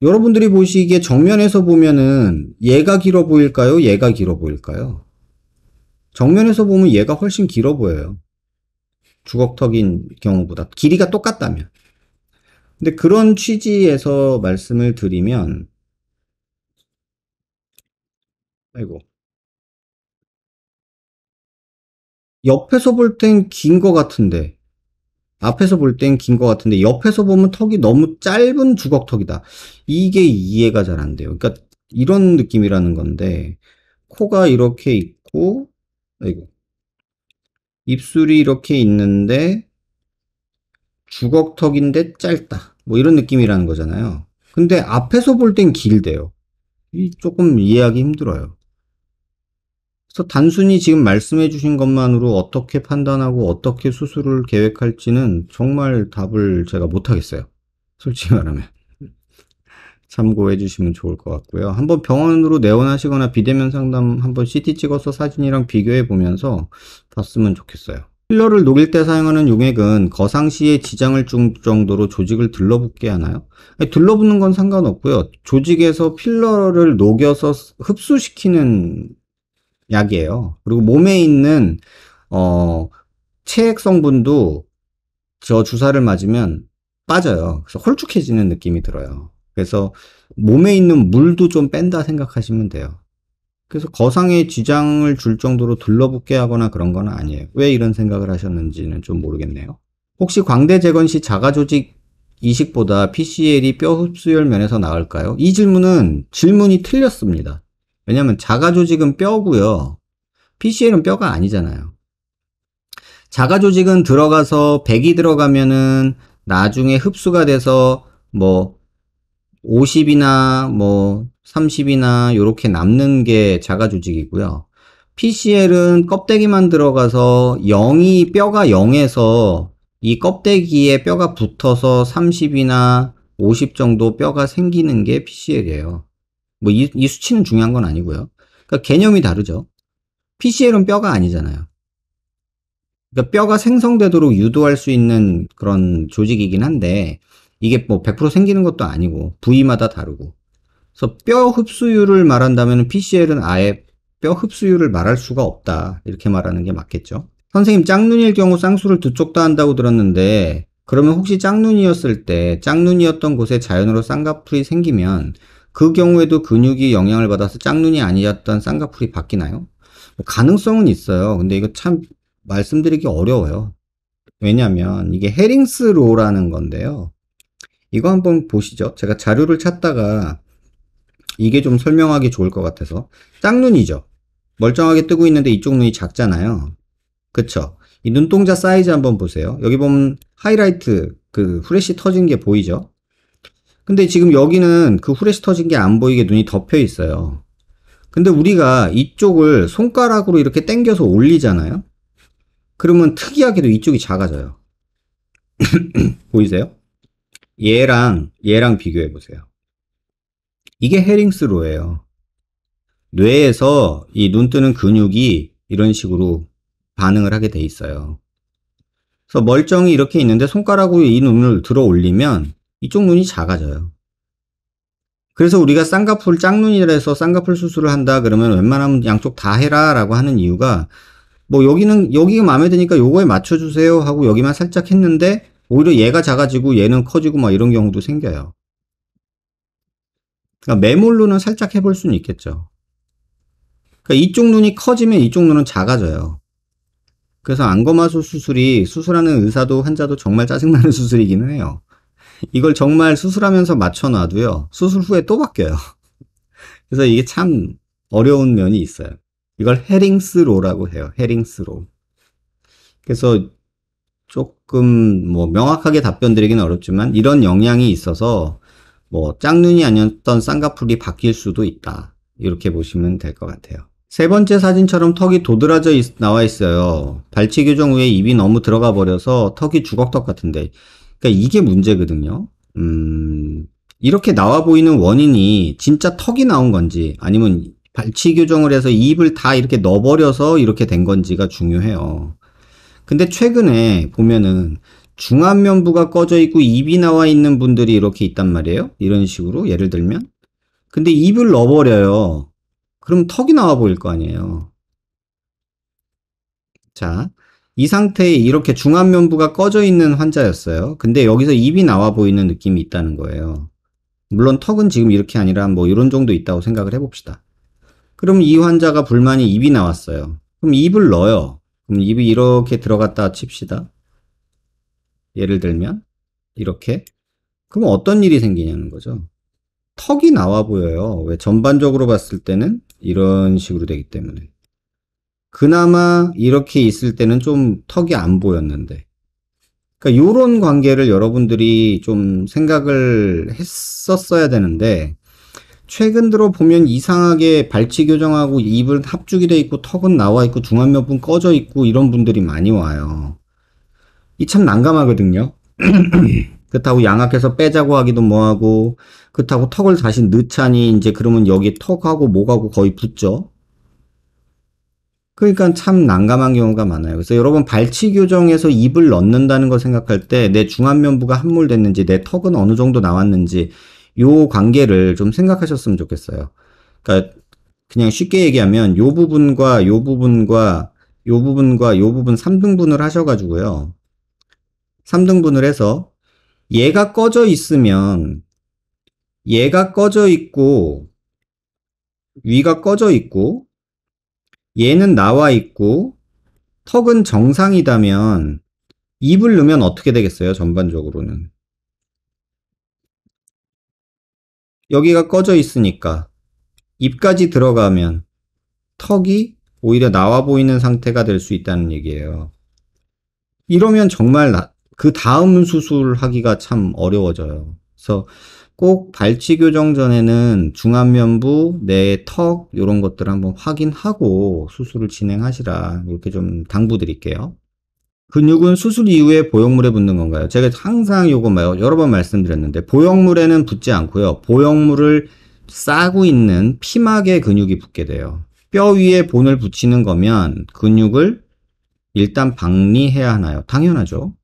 여러분들이 보시기에 정면에서 보면은 얘가 길어 보일까요? 얘가 길어 보일까요? 정면에서 보면 얘가 훨씬 길어 보여요. 주걱턱인 경우보다. 길이가 똑같다면. 근데 그런 취지에서 말씀을 드리면, 아이고, 옆에서 볼 땐 긴 것 같은데, 앞에서 볼 땐 긴 것 같은데, 옆에서 보면 턱이 너무 짧은 주걱턱이다. 이게 이해가 잘 안 돼요. 그러니까 이런 느낌이라는 건데, 코가 이렇게 있고, 아이고, 입술이 이렇게 있는데, 주걱턱인데 짧다. 뭐 이런 느낌이라는 거잖아요. 근데 앞에서 볼 땐 길대요. 이 조금 이해하기 힘들어요. 그래서 단순히 지금 말씀해 주신 것만으로 어떻게 판단하고 어떻게 수술을 계획할지는 정말 답을 제가 못하겠어요. 솔직히 말하면. 참고해 주시면 좋을 것 같고요. 한번 병원으로 내원하시거나 비대면 상담 한번 CT 찍어서 사진이랑 비교해 보면서 봤으면 좋겠어요. 필러를 녹일 때 사용하는 용액은 거상시에 지장을 줄 정도로 조직을 들러붙게 하나요? 아니, 들러붙는 건 상관없고요. 조직에서 필러를 녹여서 흡수시키는 약이에요. 그리고 몸에 있는 체액 성분도 저 주사를 맞으면 빠져요. 그래서 홀쭉해지는 느낌이 들어요. 그래서 몸에 있는 물도 좀 뺀다 생각하시면 돼요. 그래서 거상에 지장을 줄 정도로 들러붙게 하거나 그런 건 아니에요. 왜 이런 생각을 하셨는지는 좀 모르겠네요. 혹시 광대 재건 시 자가 조직 이식보다 PCL이 뼈 흡수율 면에서 나을까요? 이 질문이 틀렸습니다. 왜냐하면 자가 조직은 뼈고요. PCL은 뼈가 아니잖아요. 자가 조직은 들어가서 100이 들어가면은 나중에 흡수가 돼서 뭐 50이나 뭐 30이나 요렇게 남는 게 자가 조직이고요. PCL은 껍데기만 들어가서 뼈가 0에서 이 껍데기에 뼈가 붙어서 30이나 50 정도 뼈가 생기는 게 PCL이에요. 뭐 이 수치는 중요한 건 아니고요. 그러니까 개념이 다르죠. PCL은 뼈가 아니잖아요. 그러니까 뼈가 생성되도록 유도할 수 있는 그런 조직이긴 한데 이게 뭐 100% 생기는 것도 아니고 부위마다 다르고. 그래서 뼈 흡수율을 말한다면 PCL은 아예 뼈 흡수율을 말할 수가 없다. 이렇게 말하는 게 맞겠죠. 선생님, 짝눈일 경우 쌍수를 두 쪽 다 한다고 들었는데 그러면 혹시 짝눈이었을 때 짝눈이었던 곳에 자연으로 쌍꺼풀이 생기면 그 경우에도 근육이 영향을 받아서 짝눈이 아니었던 쌍꺼풀이 바뀌나요? 뭐 가능성은 있어요. 근데 이거 참 말씀드리기 어려워요. 왜냐면 이게 헤링스로라는 건데요. 이거 한번 보시죠. 제가 자료를 찾다가 이게 좀 설명하기 좋을 것 같아서. 짝눈이죠. 멀쩡하게 뜨고 있는데 이쪽 눈이 작잖아요. 그쵸? 이 눈동자 사이즈 한번 보세요. 여기 보면 하이라이트 그 후레쉬 터진 게 보이죠? 근데 지금 여기는 그 후레쉬 터진 게 안 보이게 눈이 덮여 있어요. 근데 우리가 이쪽을 손가락으로 이렇게 당겨서 올리잖아요. 그러면 특이하게도 이쪽이 작아져요. 보이세요? 얘랑 비교해 보세요. 이게 헤링스로예요. 뇌에서 이 눈 뜨는 근육이 이런 식으로 반응을 하게 돼 있어요. 그래서 멀쩡히 이렇게 있는데 손가락으로 이 눈을 들어 올리면 이쪽 눈이 작아져요. 그래서 우리가 짝눈이라서 쌍꺼풀 수술을 한다 그러면 웬만하면 양쪽 다 해라 라고 하는 이유가 뭐 여기가 마음에 드니까 요거에 맞춰주세요 하고 여기만 살짝 했는데 오히려 얘가 작아지고 얘는 커지고 막 이런 경우도 생겨요. 그러니까 매몰로는 살짝 해볼 수는 있겠죠. 그러니까 이쪽 눈이 커지면 이쪽 눈은 작아져요. 그래서 안검하수 수술이 수술하는 의사도 환자도 정말 짜증나는 수술이기는 해요. 이걸 정말 수술하면서 맞춰놔도요. 수술 후에 또 바뀌어요. 그래서 이게 참 어려운 면이 있어요. 이걸 헤링스로라고 해요. 헤링스로. 그래서 조금 뭐 명확하게 답변 드리기는 어렵지만 이런 영향이 있어서 뭐 짝눈이 아니었던 쌍꺼풀이 바뀔 수도 있다. 이렇게 보시면 될 것 같아요. 세 번째 사진처럼 턱이 도드라져 나와 있어요. 발치 교정 후에 입이 너무 들어가 버려서 턱이 주걱턱 같은데. 그러니까 이게 문제거든요. 이렇게 나와 보이는 원인이 진짜 턱이 나온 건지 아니면 발치 교정을 해서 입을 다 이렇게 넣어버려서 이렇게 된 건지가 중요해요. 근데 최근에 보면은 중안면부가 꺼져 있고 입이 나와 있는 분들이 이렇게 있단 말이에요. 이런 식으로 예를 들면. 근데 입을 넣어버려요. 그럼 턱이 나와 보일 거 아니에요. 자, 이 상태에 이렇게 중안면부가 꺼져 있는 환자였어요. 근데 여기서 입이 나와 보이는 느낌이 있다는 거예요. 물론 턱은 지금 이렇게 아니라 뭐 이런 정도 있다고 생각을 해봅시다. 그럼 이 환자가 불만이 입이 나왔어요. 그럼 입을 넣어요. 그럼 입이 이렇게 들어갔다 칩시다. 예를 들면 이렇게. 그럼 어떤 일이 생기냐는 거죠. 턱이 나와 보여요. 왜? 전반적으로 봤을 때는 이런 식으로 되기 때문에. 그나마 이렇게 있을 때는 좀 턱이 안 보였는데. 그러니까 요런 관계를 여러분들이 좀 생각을 했었어야 되는데 최근 들어 보면 이상하게 발치 교정하고 입은 합죽이 돼 있고 턱은 나와 있고 중안면부는 꺼져 있고 이런 분들이 많이 와요. 이 참 난감하거든요. 그렇다고 양악해서 빼자고 하기도 뭐하고 그렇다고 턱을 다시 넣자니 이제 그러면 여기 턱하고 목하고 거의 붙죠. 그러니까 참 난감한 경우가 많아요. 그래서 여러분 발치 교정에서 입을 넣는다는 걸 생각할 때 내 중안면부가 함몰됐는지 내 턱은 어느 정도 나왔는지 요 관계를 좀 생각하셨으면 좋겠어요. 그러니까 그냥 쉽게 얘기하면 요 부분과 요 부분과 요 부분과 요 부분 3등분을 하셔가지고요. 3등분을 해서 얘가 꺼져 있으면 얘가 꺼져 있고 위가 꺼져 있고 얘는 나와 있고 턱은 정상이다면 입을 넣으면 어떻게 되겠어요? 전반적으로는 여기가 꺼져 있으니까 입까지 들어가면 턱이 오히려 나와 보이는 상태가 될 수 있다는 얘기예요. 이러면 정말 그 다음 수술하기가 참 어려워져요. 그래서 꼭 발치 교정 전에는 중안면부, 내 턱 이런 것들을 한번 확인하고 수술을 진행하시라 이렇게 좀 당부드릴게요. 근육은 수술 이후에 보형물에 붙는 건가요? 제가 항상 요거 여러 번 말씀드렸는데 보형물에는 붙지 않고요. 보형물을 싸고 있는 피막에 근육이 붙게 돼요. 뼈 위에 본을 붙이는 거면 근육을 일단 박리해야 하나요? 당연하죠.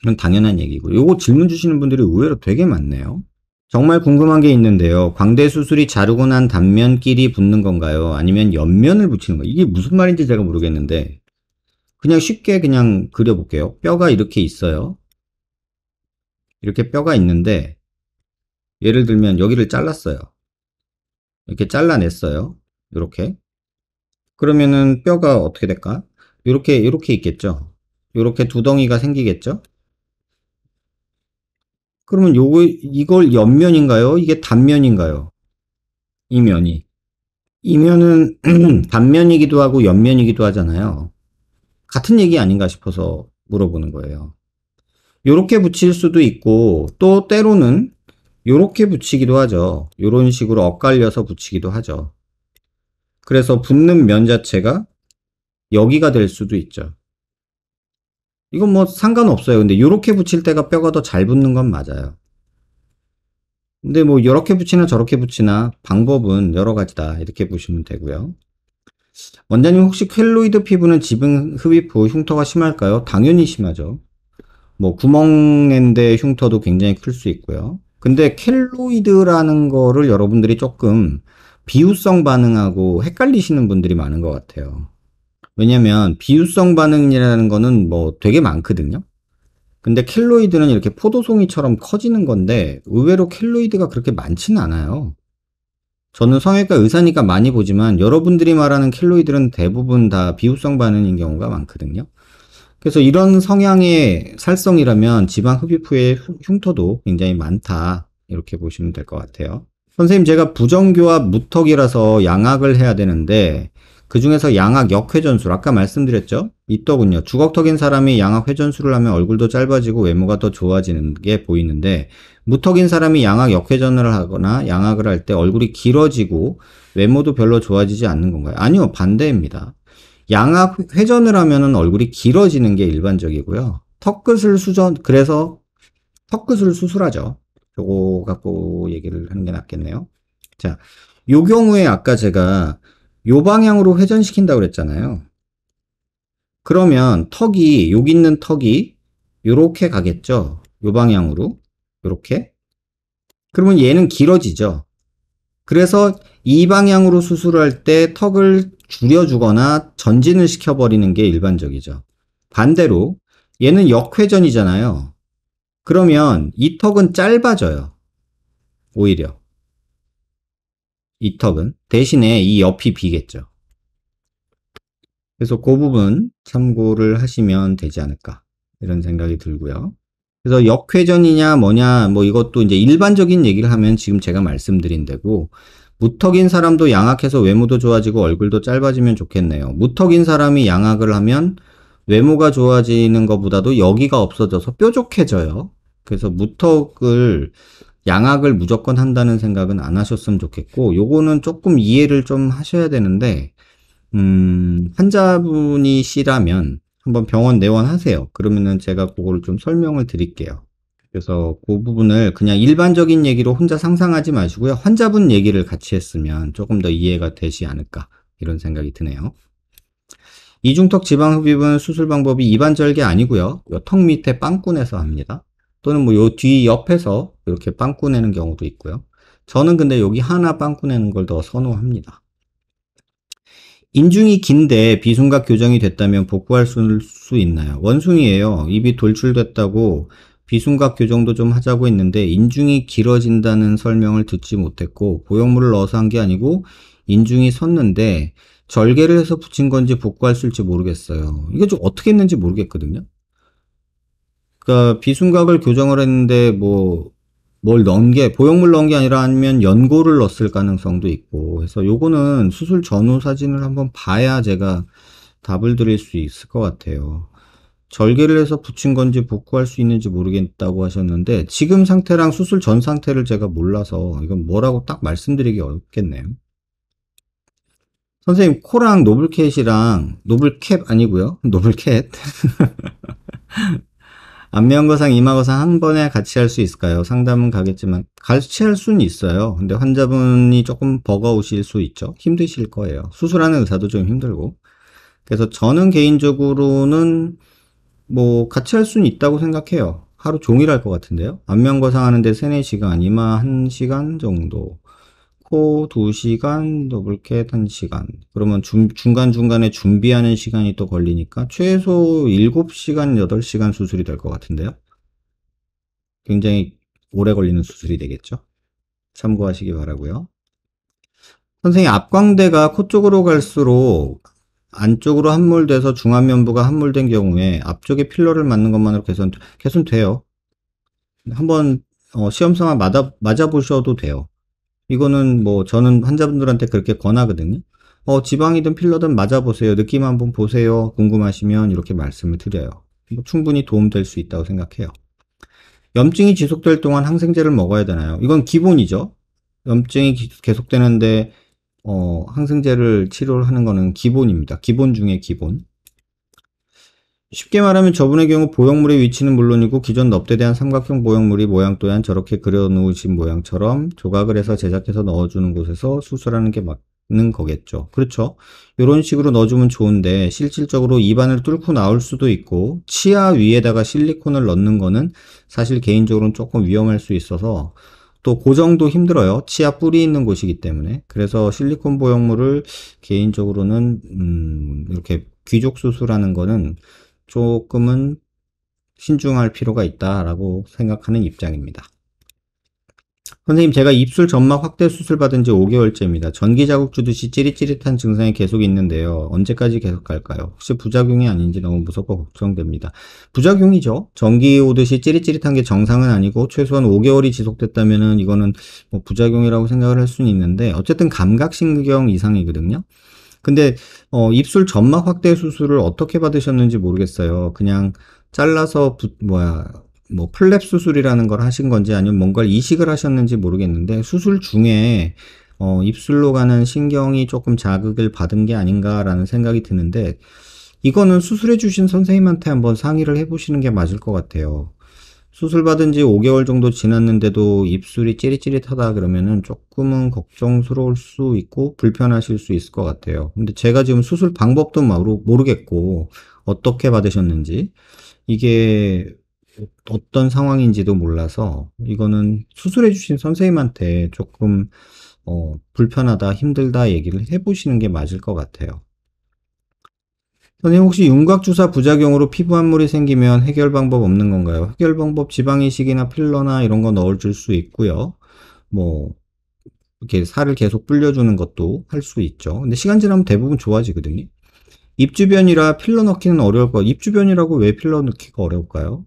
그건 당연한 얘기고. 요거 질문 주시는 분들이 의외로 되게 많네요. 정말 궁금한 게 있는데요. 광대 수술이 자르고 난 단면끼리 붙는 건가요? 아니면 옆면을 붙이는 거예요? 이게 무슨 말인지 제가 모르겠는데 그냥 쉽게 그냥 그려볼게요. 뼈가 이렇게 있어요. 이렇게 뼈가 있는데 예를 들면 여기를 잘랐어요. 이렇게 잘라냈어요. 이렇게. 그러면은 뼈가 어떻게 될까? 이렇게 있겠죠. 이렇게 두덩이가 생기겠죠. 그러면 이걸 옆면인가요? 이게 단면인가요? 이 면이. 이 면은 단면이기도 하고 옆면이기도 하잖아요. 같은 얘기 아닌가 싶어서 물어보는 거예요. 요렇게 붙일 수도 있고 또 때로는 요렇게 붙이기도 하죠. 요런 식으로 엇갈려서 붙이기도 하죠. 그래서 붙는 면 자체가 여기가 될 수도 있죠. 이건 뭐 상관없어요. 근데 요렇게 붙일 때가 뼈가 더 잘 붙는 건 맞아요. 근데 뭐 이렇게 붙이나 저렇게 붙이나 방법은 여러 가지다 이렇게 보시면 되고요. 원장님 혹시 켈로이드 피부는 지방 흡입 후 흉터가 심할까요? 당연히 심하죠. 뭐 구멍낸데 흉터도 굉장히 클 수 있고요. 근데 켈로이드라는 거를 여러분들이 조금 비유성 반응하고 헷갈리시는 분들이 많은 것 같아요. 왜냐면 비유성 반응이라는 거는 뭐 되게 많거든요. 근데 켈로이드는 이렇게 포도송이처럼 커지는 건데 의외로 켈로이드가 그렇게 많지는 않아요. 저는 성형외과 의사니까 많이 보지만 여러분들이 말하는 켈로이드는 대부분 다 비후성 반응인 경우가 많거든요. 그래서 이런 성향의 살성이라면 지방 흡입 후에 흉터도 굉장히 많다. 이렇게 보시면 될 것 같아요. 선생님, 제가 부정교합 무턱이라서 양악을 해야 되는데 그 중에서 양악 역회전술 아까 말씀드렸죠? 있더군요. 주걱턱인 사람이 양악 회전술을 하면 얼굴도 짧아지고 외모가 더 좋아지는 게 보이는데 무턱인 사람이 양악 역회전을 하거나 양악을 할 때 얼굴이 길어지고 외모도 별로 좋아지지 않는 건가요? 아니요, 반대입니다. 양악 회전을 하면은 얼굴이 길어지는 게 일반적이고요. 그래서 턱끝을 수술하죠. 요거 갖고 얘기를 하는 게 낫겠네요. 자, 요 경우에 아까 제가 요 방향으로 회전시킨다고 그랬잖아요. 그러면 여기 있는 턱이 요렇게 가겠죠. 요 방향으로. 요렇게. 그러면 얘는 길어지죠. 그래서 이 방향으로 수술할 때 턱을 줄여주거나 전진을 시켜버리는 게 일반적이죠. 반대로 얘는 역회전이잖아요. 그러면 이 턱은 짧아져요. 오히려. 이 턱은. 대신에 이 옆이 비겠죠. 그래서 그 부분 참고를 하시면 되지 않을까. 이런 생각이 들고요. 그래서 역회전이냐 뭐냐 뭐 이것도 이제 일반적인 얘기를 하면 지금 제가 말씀드린 대고 무턱인 사람도 양악해서 외모도 좋아지고 얼굴도 짧아지면 좋겠네요. 무턱인 사람이 양악을 하면 외모가 좋아지는 것보다도 여기가 없어져서 뾰족해져요. 그래서 양악을 무조건 한다는 생각은 안 하셨으면 좋겠고 요거는 조금 이해를 좀 하셔야 되는데 환자분이시라면 한번 병원 내원하세요. 그러면은 제가 그거를 좀 설명을 드릴게요. 그래서 그 부분을 그냥 일반적인 얘기로 혼자 상상하지 마시고요. 환자분 얘기를 같이 했으면 조금 더 이해가 되지 않을까 이런 생각이 드네요. 이중턱 지방 흡입은 수술 방법이 입안절개 아니고요. 요 턱 밑에 빵꾸내서 합니다. 또는 뭐 요 뒤 옆에서 이렇게 빵꾸내는 경우도 있고요. 저는 근데 여기 하나 빵꾸내는 걸 더 선호합니다. 인중이 긴데 비순각 교정이 됐다면 복구할 수 있나요? 원숭이에요. 입이 돌출됐다고 비순각 교정도 좀 하자고 했는데 인중이 길어진다는 설명을 듣지 못했고 보형물을 넣어서 한 게 아니고 인중이 섰는데 절개를 해서 붙인 건지 복구할 수 있을지 모르겠어요. 이게 좀 어떻게 했는지 모르겠거든요. 그러니까 비순각을 교정을 했는데 뭘 넣은 게 보형물 넣은 게 아니라 아니면 연고를 넣었을 가능성도 있고 그래서 요거는 수술 전후 사진을 한번 봐야 제가 답을 드릴 수 있을 것 같아요. 절개를 해서 붙인 건지 복구할 수 있는지 모르겠다고 하셨는데 지금 상태랑 수술 전 상태를 제가 몰라서 이건 뭐라고 딱 말씀드리기 어렵겠네요. 선생님 코랑 노블캣이랑 노블캡 아니고요. 노블캣 안면거상, 이마거상 한 번에 같이 할 수 있을까요? 상담은 가겠지만 같이 할 수는 있어요. 근데 환자분이 조금 버거우실 수 있죠. 힘드실 거예요. 수술하는 의사도 좀 힘들고. 그래서 저는 개인적으로는 같이 할 수는 있다고 생각해요. 하루 종일 할 것 같은데요. 안면거상 하는데 3, 4시간, 이마 1시간 정도, 코 2시간, 노블캣 1시간. 그러면 중간중간에 준비하는 시간이 또 걸리니까 최소 7시간, 8시간 수술이 될 것 같은데요. 굉장히 오래 걸리는 수술이 되겠죠. 참고하시기 바라고요. 선생님, 앞광대가 코 쪽으로 갈수록 안쪽으로 함몰돼서 중안면부가 함몰된 경우에 앞쪽에 필러를 맞는 것만으로 개선돼요. 한번 시험삼아 맞아보셔도 돼요. 이거는 저는 환자분들한테 그렇게 권하거든요. 지방이든 필러든 맞아보세요. 느낌 한번 보세요. 궁금하시면 이렇게 말씀을 드려요. 충분히 도움될 수 있다고 생각해요. 염증이 지속될 동안 항생제를 먹어야 되나요? 이건 기본이죠. 염증이 계속되는데 항생제를 치료를 하는 거는 기본입니다. 기본 중에 기본. 쉽게 말하면 저분의 경우 보형물의 위치는 물론이고 기존 넙대대한 삼각형 보형물이 모양 또한 저렇게 그려놓으신 모양처럼 조각을 해서 제작해서 넣어주는 곳에서 수술하는 게 맞는 거겠죠. 그렇죠. 이런 식으로 넣어주면 좋은데 실질적으로 입안을 뚫고 나올 수도 있고 치아 위에다가 실리콘을 넣는 거는 사실 개인적으로는 조금 위험할 수 있어서 또 고정도 힘들어요. 치아 뿌리 있는 곳이기 때문에. 그래서 실리콘 보형물을 개인적으로는 이렇게 귀족 수술하는 거는 조금은 신중할 필요가 있다라고 생각하는 입장입니다. 선생님, 제가 입술 점막 확대 수술 받은 지 5개월째입니다. 전기 자국 주듯이 찌릿찌릿한 증상이 계속 있는데요. 언제까지 계속 갈까요? 혹시 부작용이 아닌지 너무 무섭고 걱정됩니다. 부작용이죠. 전기 오듯이 찌릿찌릿한 게 정상은 아니고 최소한 5개월이 지속됐다면은 이거는 부작용이라고 생각을 할 수는 있는데 어쨌든 감각신경 이상이거든요. 근데 입술 점막 확대 수술을 어떻게 받으셨는지 모르겠어요. 그냥 잘라서 플랩 수술이라는 걸 하신 건지 아니면 뭔가를 이식을 하셨는지 모르겠는데 수술 중에 입술로 가는 신경이 조금 자극을 받은 게 아닌가라는 생각이 드는데 이거는 수술해 주신 선생님한테 한번 상의를 해보시는 게 맞을 것 같아요. 수술 받은 지 5개월 정도 지났는데도 입술이 찌릿찌릿하다 그러면은 조금은 걱정스러울 수 있고 불편하실 수 있을 것 같아요. 근데 제가 지금 수술 방법도 모르겠고 어떻게 받으셨는지 이게 어떤 상황인지도 몰라서 이거는 수술해 주신 선생님한테 조금 불편하다 힘들다 얘기를 해보시는 게 맞을 것 같아요. 선생님 혹시 윤곽주사 부작용으로 피부 함몰이 생기면 해결 방법 없는 건가요? 해결 방법 지방이식이나 필러나 이런 거 넣어줄 수 있고요. 이렇게 살을 계속 불려주는 것도 할 수 있죠. 근데 시간 지나면 대부분 좋아지거든요. 입 주변이라 필러 넣기는 어려울 거예요. 입 주변이라고 왜 필러 넣기가 어려울까요?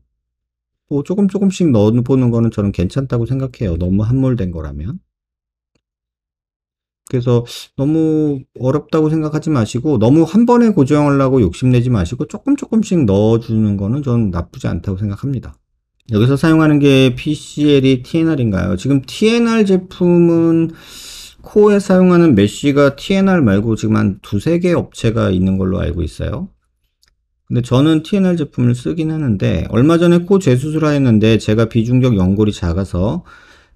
조금씩 넣어보는 거는 저는 괜찮다고 생각해요. 너무 함몰된 거라면. 그래서 너무 어렵다고 생각하지 마시고 너무 한 번에 고정하려고 욕심내지 마시고 조금씩 넣어주는 거는 저는 나쁘지 않다고 생각합니다. 여기서 사용하는 게 PCL이 TNR인가요? 지금 TNR 제품은 코에 사용하는 메쉬가 TNR 말고 지금 한 두세 개 업체가 있는 걸로 알고 있어요. 근데 저는 TNR 제품을 쓰긴 하는데 얼마 전에 코 재수술하였는데 제가 비중적 연골이 작아서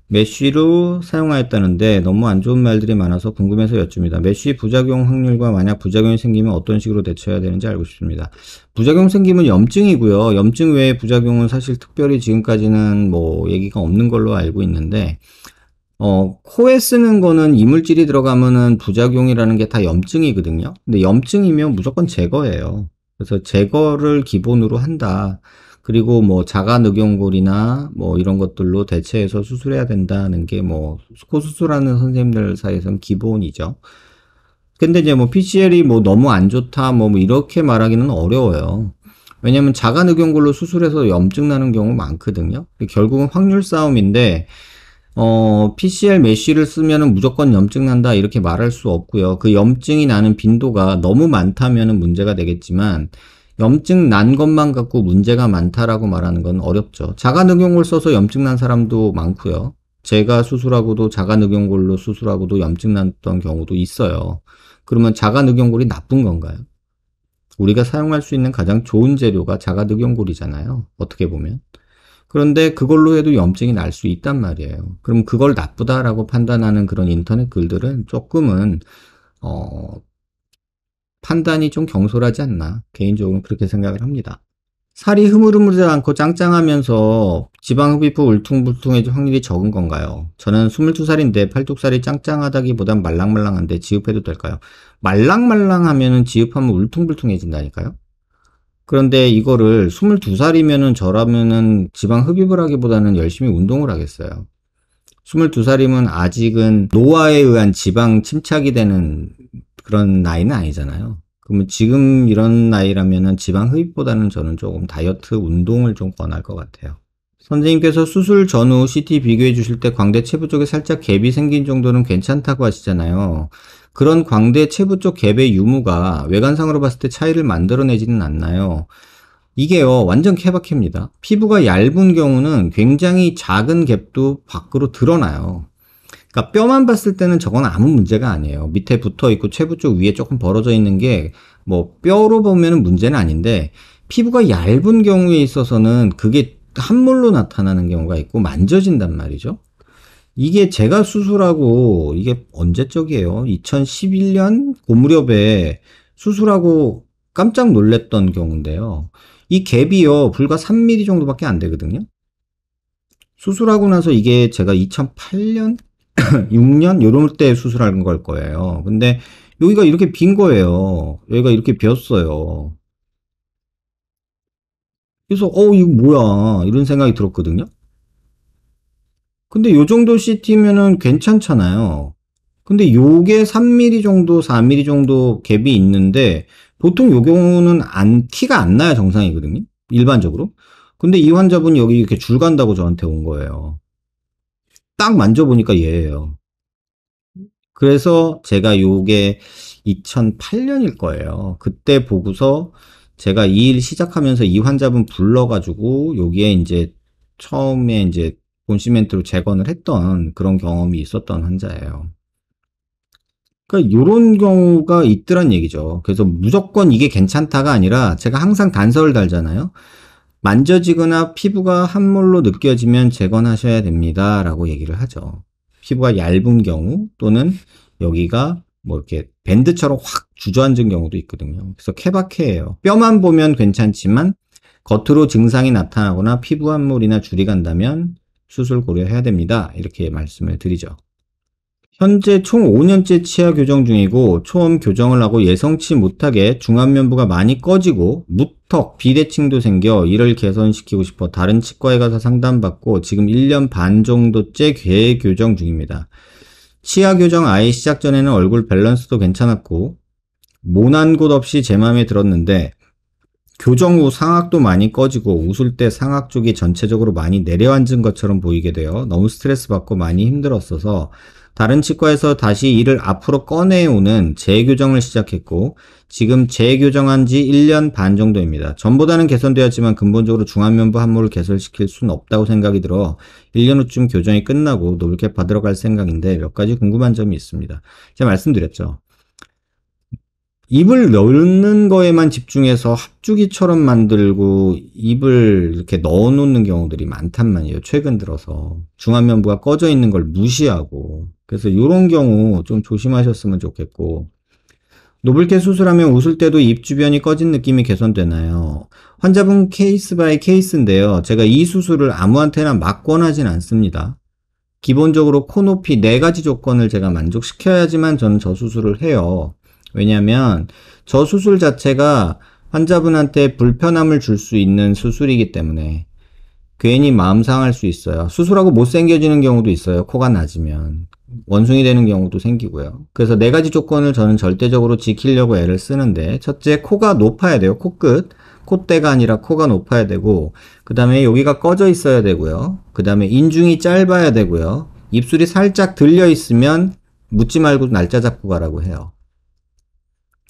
메쉬로 사용하였다는데 너무 안 좋은 말들이 많아서 궁금해서 여쭙니다. 메쉬 부작용 확률과 만약 부작용이 생기면 어떤 식으로 대처해야 되는지 알고 싶습니다. 부작용 생기면 염증이고요. 염증 외에 부작용은 사실 특별히 지금까지는 얘기가 없는 걸로 알고 있는데 코에 쓰는 거는 이물질이 들어가면은 부작용이라는 게 다 염증이거든요. 근데 염증이면 무조건 제거예요. 그래서 제거를 기본으로 한다. 그리고 뭐 자가늑연골이나 뭐 이런 것들로 대체해서 수술해야 된다는 게 뭐 코수술하는 선생님들 사이에서는 기본이죠. 근데 이제 뭐 PCL이 뭐 너무 안 좋다 뭐 이렇게 말하기는 어려워요. 왜냐면 자가늑연골로 수술해서 염증 나는 경우 많거든요. 결국은 확률 싸움인데 PCL 메쉬를 쓰면은 무조건 염증 난다 이렇게 말할 수 없고요. 그 염증이 나는 빈도가 너무 많다면은 문제가 되겠지만 염증 난 것만 갖고 문제가 많다라고 말하는 건 어렵죠. 자가늑연골 써서 염증 난 사람도 많고요. 제가 수술하고도 자가늑연골로 수술하고도 염증 났던 경우도 있어요. 그러면 자가늑연골이 나쁜 건가요? 우리가 사용할 수 있는 가장 좋은 재료가 자가늑연골이잖아요. 어떻게 보면. 그런데 그걸로 해도 염증이 날 수 있단 말이에요. 그럼 그걸 나쁘다라고 판단하는 그런 인터넷 글들은 조금은 판단이 좀 경솔하지 않나 개인적으로 그렇게 생각을 합니다. 살이 흐물흐물하지 않고 짱짱하면서 지방흡입 후 울퉁불퉁해질 확률이 적은 건가요? 저는 22살인데 팔뚝살이 짱짱하다기보단 말랑말랑한데 지흡해도 될까요? 말랑말랑하면은 지흡하면 울퉁불퉁해진다니까요? 그런데 이거를 22살이면은 저라면은 지방 흡입을 하기보다는 열심히 운동을 하겠어요. 22살이면 아직은 노화에 의한 지방 침착이 되는 그런 나이는 아니잖아요. 그러면 지금 이런 나이라면은 지방 흡입보다는 저는 조금 다이어트 운동을 좀 권할 것 같아요. 선생님께서 수술 전후 CT 비교해 주실 때 광대 체부 쪽에 살짝 갭이 생긴 정도는 괜찮다고 하시잖아요. 그런 광대 체부 쪽 갭의 유무가 외관상으로 봤을 때 차이를 만들어내지는 않나요? 이게요, 완전 케바케입니다. 피부가 얇은 경우는 굉장히 작은 갭도 밖으로 드러나요. 그러니까 뼈만 봤을 때는 저건 아무 문제가 아니에요. 밑에 붙어 있고 체부 쪽 위에 조금 벌어져 있는 게 뭐 뼈로 보면은 문제는 아닌데 피부가 얇은 경우에 있어서는 그게 함몰로 나타나는 경우가 있고 만져진단 말이죠. 이게 제가 수술하고 이게 언제적이에요? 2011년 그 무렵에 수술하고 깜짝 놀랐던 경우인데요. 이 갭이요, 불과 3mm 정도밖에 안 되거든요. 수술하고 나서 이게 제가 2008년, 6년 요럴 때 수술한 걸 거예요. 근데 여기가 이렇게 빈 거예요. 여기가 이렇게 비었어요. 그래서 이거 뭐야 이런 생각이 들었거든요. 근데 요 정도 CT면은 괜찮잖아요. 근데 요게 3mm 정도, 4mm 정도 갭이 있는데 보통 요 경우는 티가 안 나야 정상이거든요. 일반적으로. 근데 이 환자분이 여기 이렇게 줄 간다고 저한테 온 거예요. 딱 만져보니까 얘예요. 그래서 제가 요게 2008년일 거예요. 그때 보고서 제가 이 일 시작하면서 이 환자분 불러가지고 여기에 이제 처음에 이제 본시멘트로 재건을 했던 그런 경험이 있었던 환자예요. 그러니까 요런 경우가 있더란 얘기죠. 그래서 무조건 이게 괜찮다가 아니라 제가 항상 단서를 달잖아요. 만져지거나 피부가 함몰로 느껴지면 재건하셔야 됩니다. 라고 얘기를 하죠. 피부가 얇은 경우 또는 여기가 뭐 이렇게 밴드처럼 확 주저앉은 경우도 있거든요. 그래서 케바케예요. 뼈만 보면 괜찮지만 겉으로 증상이 나타나거나 피부 함몰이나 줄이 간다면 수술 고려해야 됩니다. 이렇게 말씀을 드리죠. 현재 총 5년째 치아 교정 중이고 초음 교정을 하고 예상치 못하게 중안면부가 많이 꺼지고 무턱, 비대칭도 생겨 이를 개선시키고 싶어 다른 치과에 가서 상담받고 지금 1년 반 정도째 계획 교정 중입니다. 치아 교정 아예 시작 전에는 얼굴 밸런스도 괜찮았고 모난 곳 없이 제 마음에 들었는데 교정 후 상악도 많이 꺼지고 웃을 때 상악 쪽이 전체적으로 많이 내려앉은 것처럼 보이게 되어 너무 스트레스 받고 많이 힘들었어서 다른 치과에서 다시 이를 앞으로 꺼내오는 재교정을 시작했고 지금 재교정한 지 1년 반 정도입니다. 전보다는 개선되었지만 근본적으로 중안면부 함몰을 개선시킬 수는 없다고 생각이 들어 1년 후쯤 교정이 끝나고 노블캡 받으러 갈 생각인데 몇 가지 궁금한 점이 있습니다. 제가 말씀드렸죠. 입을 넣는 거에만 집중해서 합주기처럼 만들고 입을 이렇게 넣어 놓는 경우들이 많단 말이에요. 최근 들어서 중안면부가 꺼져 있는 걸 무시하고 그래서 이런 경우 좀 조심하셨으면 좋겠고 노블캐 수술하면 웃을 때도 입 주변이 꺼진 느낌이 개선되나요? 환자분 케이스 바이 케이스인데요. 제가 이 수술을 아무한테나 막 권하진 않습니다. 기본적으로 코 높이 4가지 조건을 제가 만족시켜야지만 저는 저 수술을 해요. 왜냐면 저 수술 자체가 환자분한테 불편함을 줄 수 있는 수술이기 때문에 괜히 마음 상할 수 있어요. 수술하고 못생겨지는 경우도 있어요. 코가 낮으면. 원숭이 되는 경우도 생기고요. 그래서 네 가지 조건을 저는 절대적으로 지키려고 애를 쓰는데, 첫째, 코가 높아야 돼요. 코끝. 콧대가 아니라 코가 높아야 되고, 그 다음에 여기가 꺼져 있어야 되고요. 그 다음에 인중이 짧아야 되고요. 입술이 살짝 들려 있으면 묻지 말고 날짜 잡고 가라고 해요.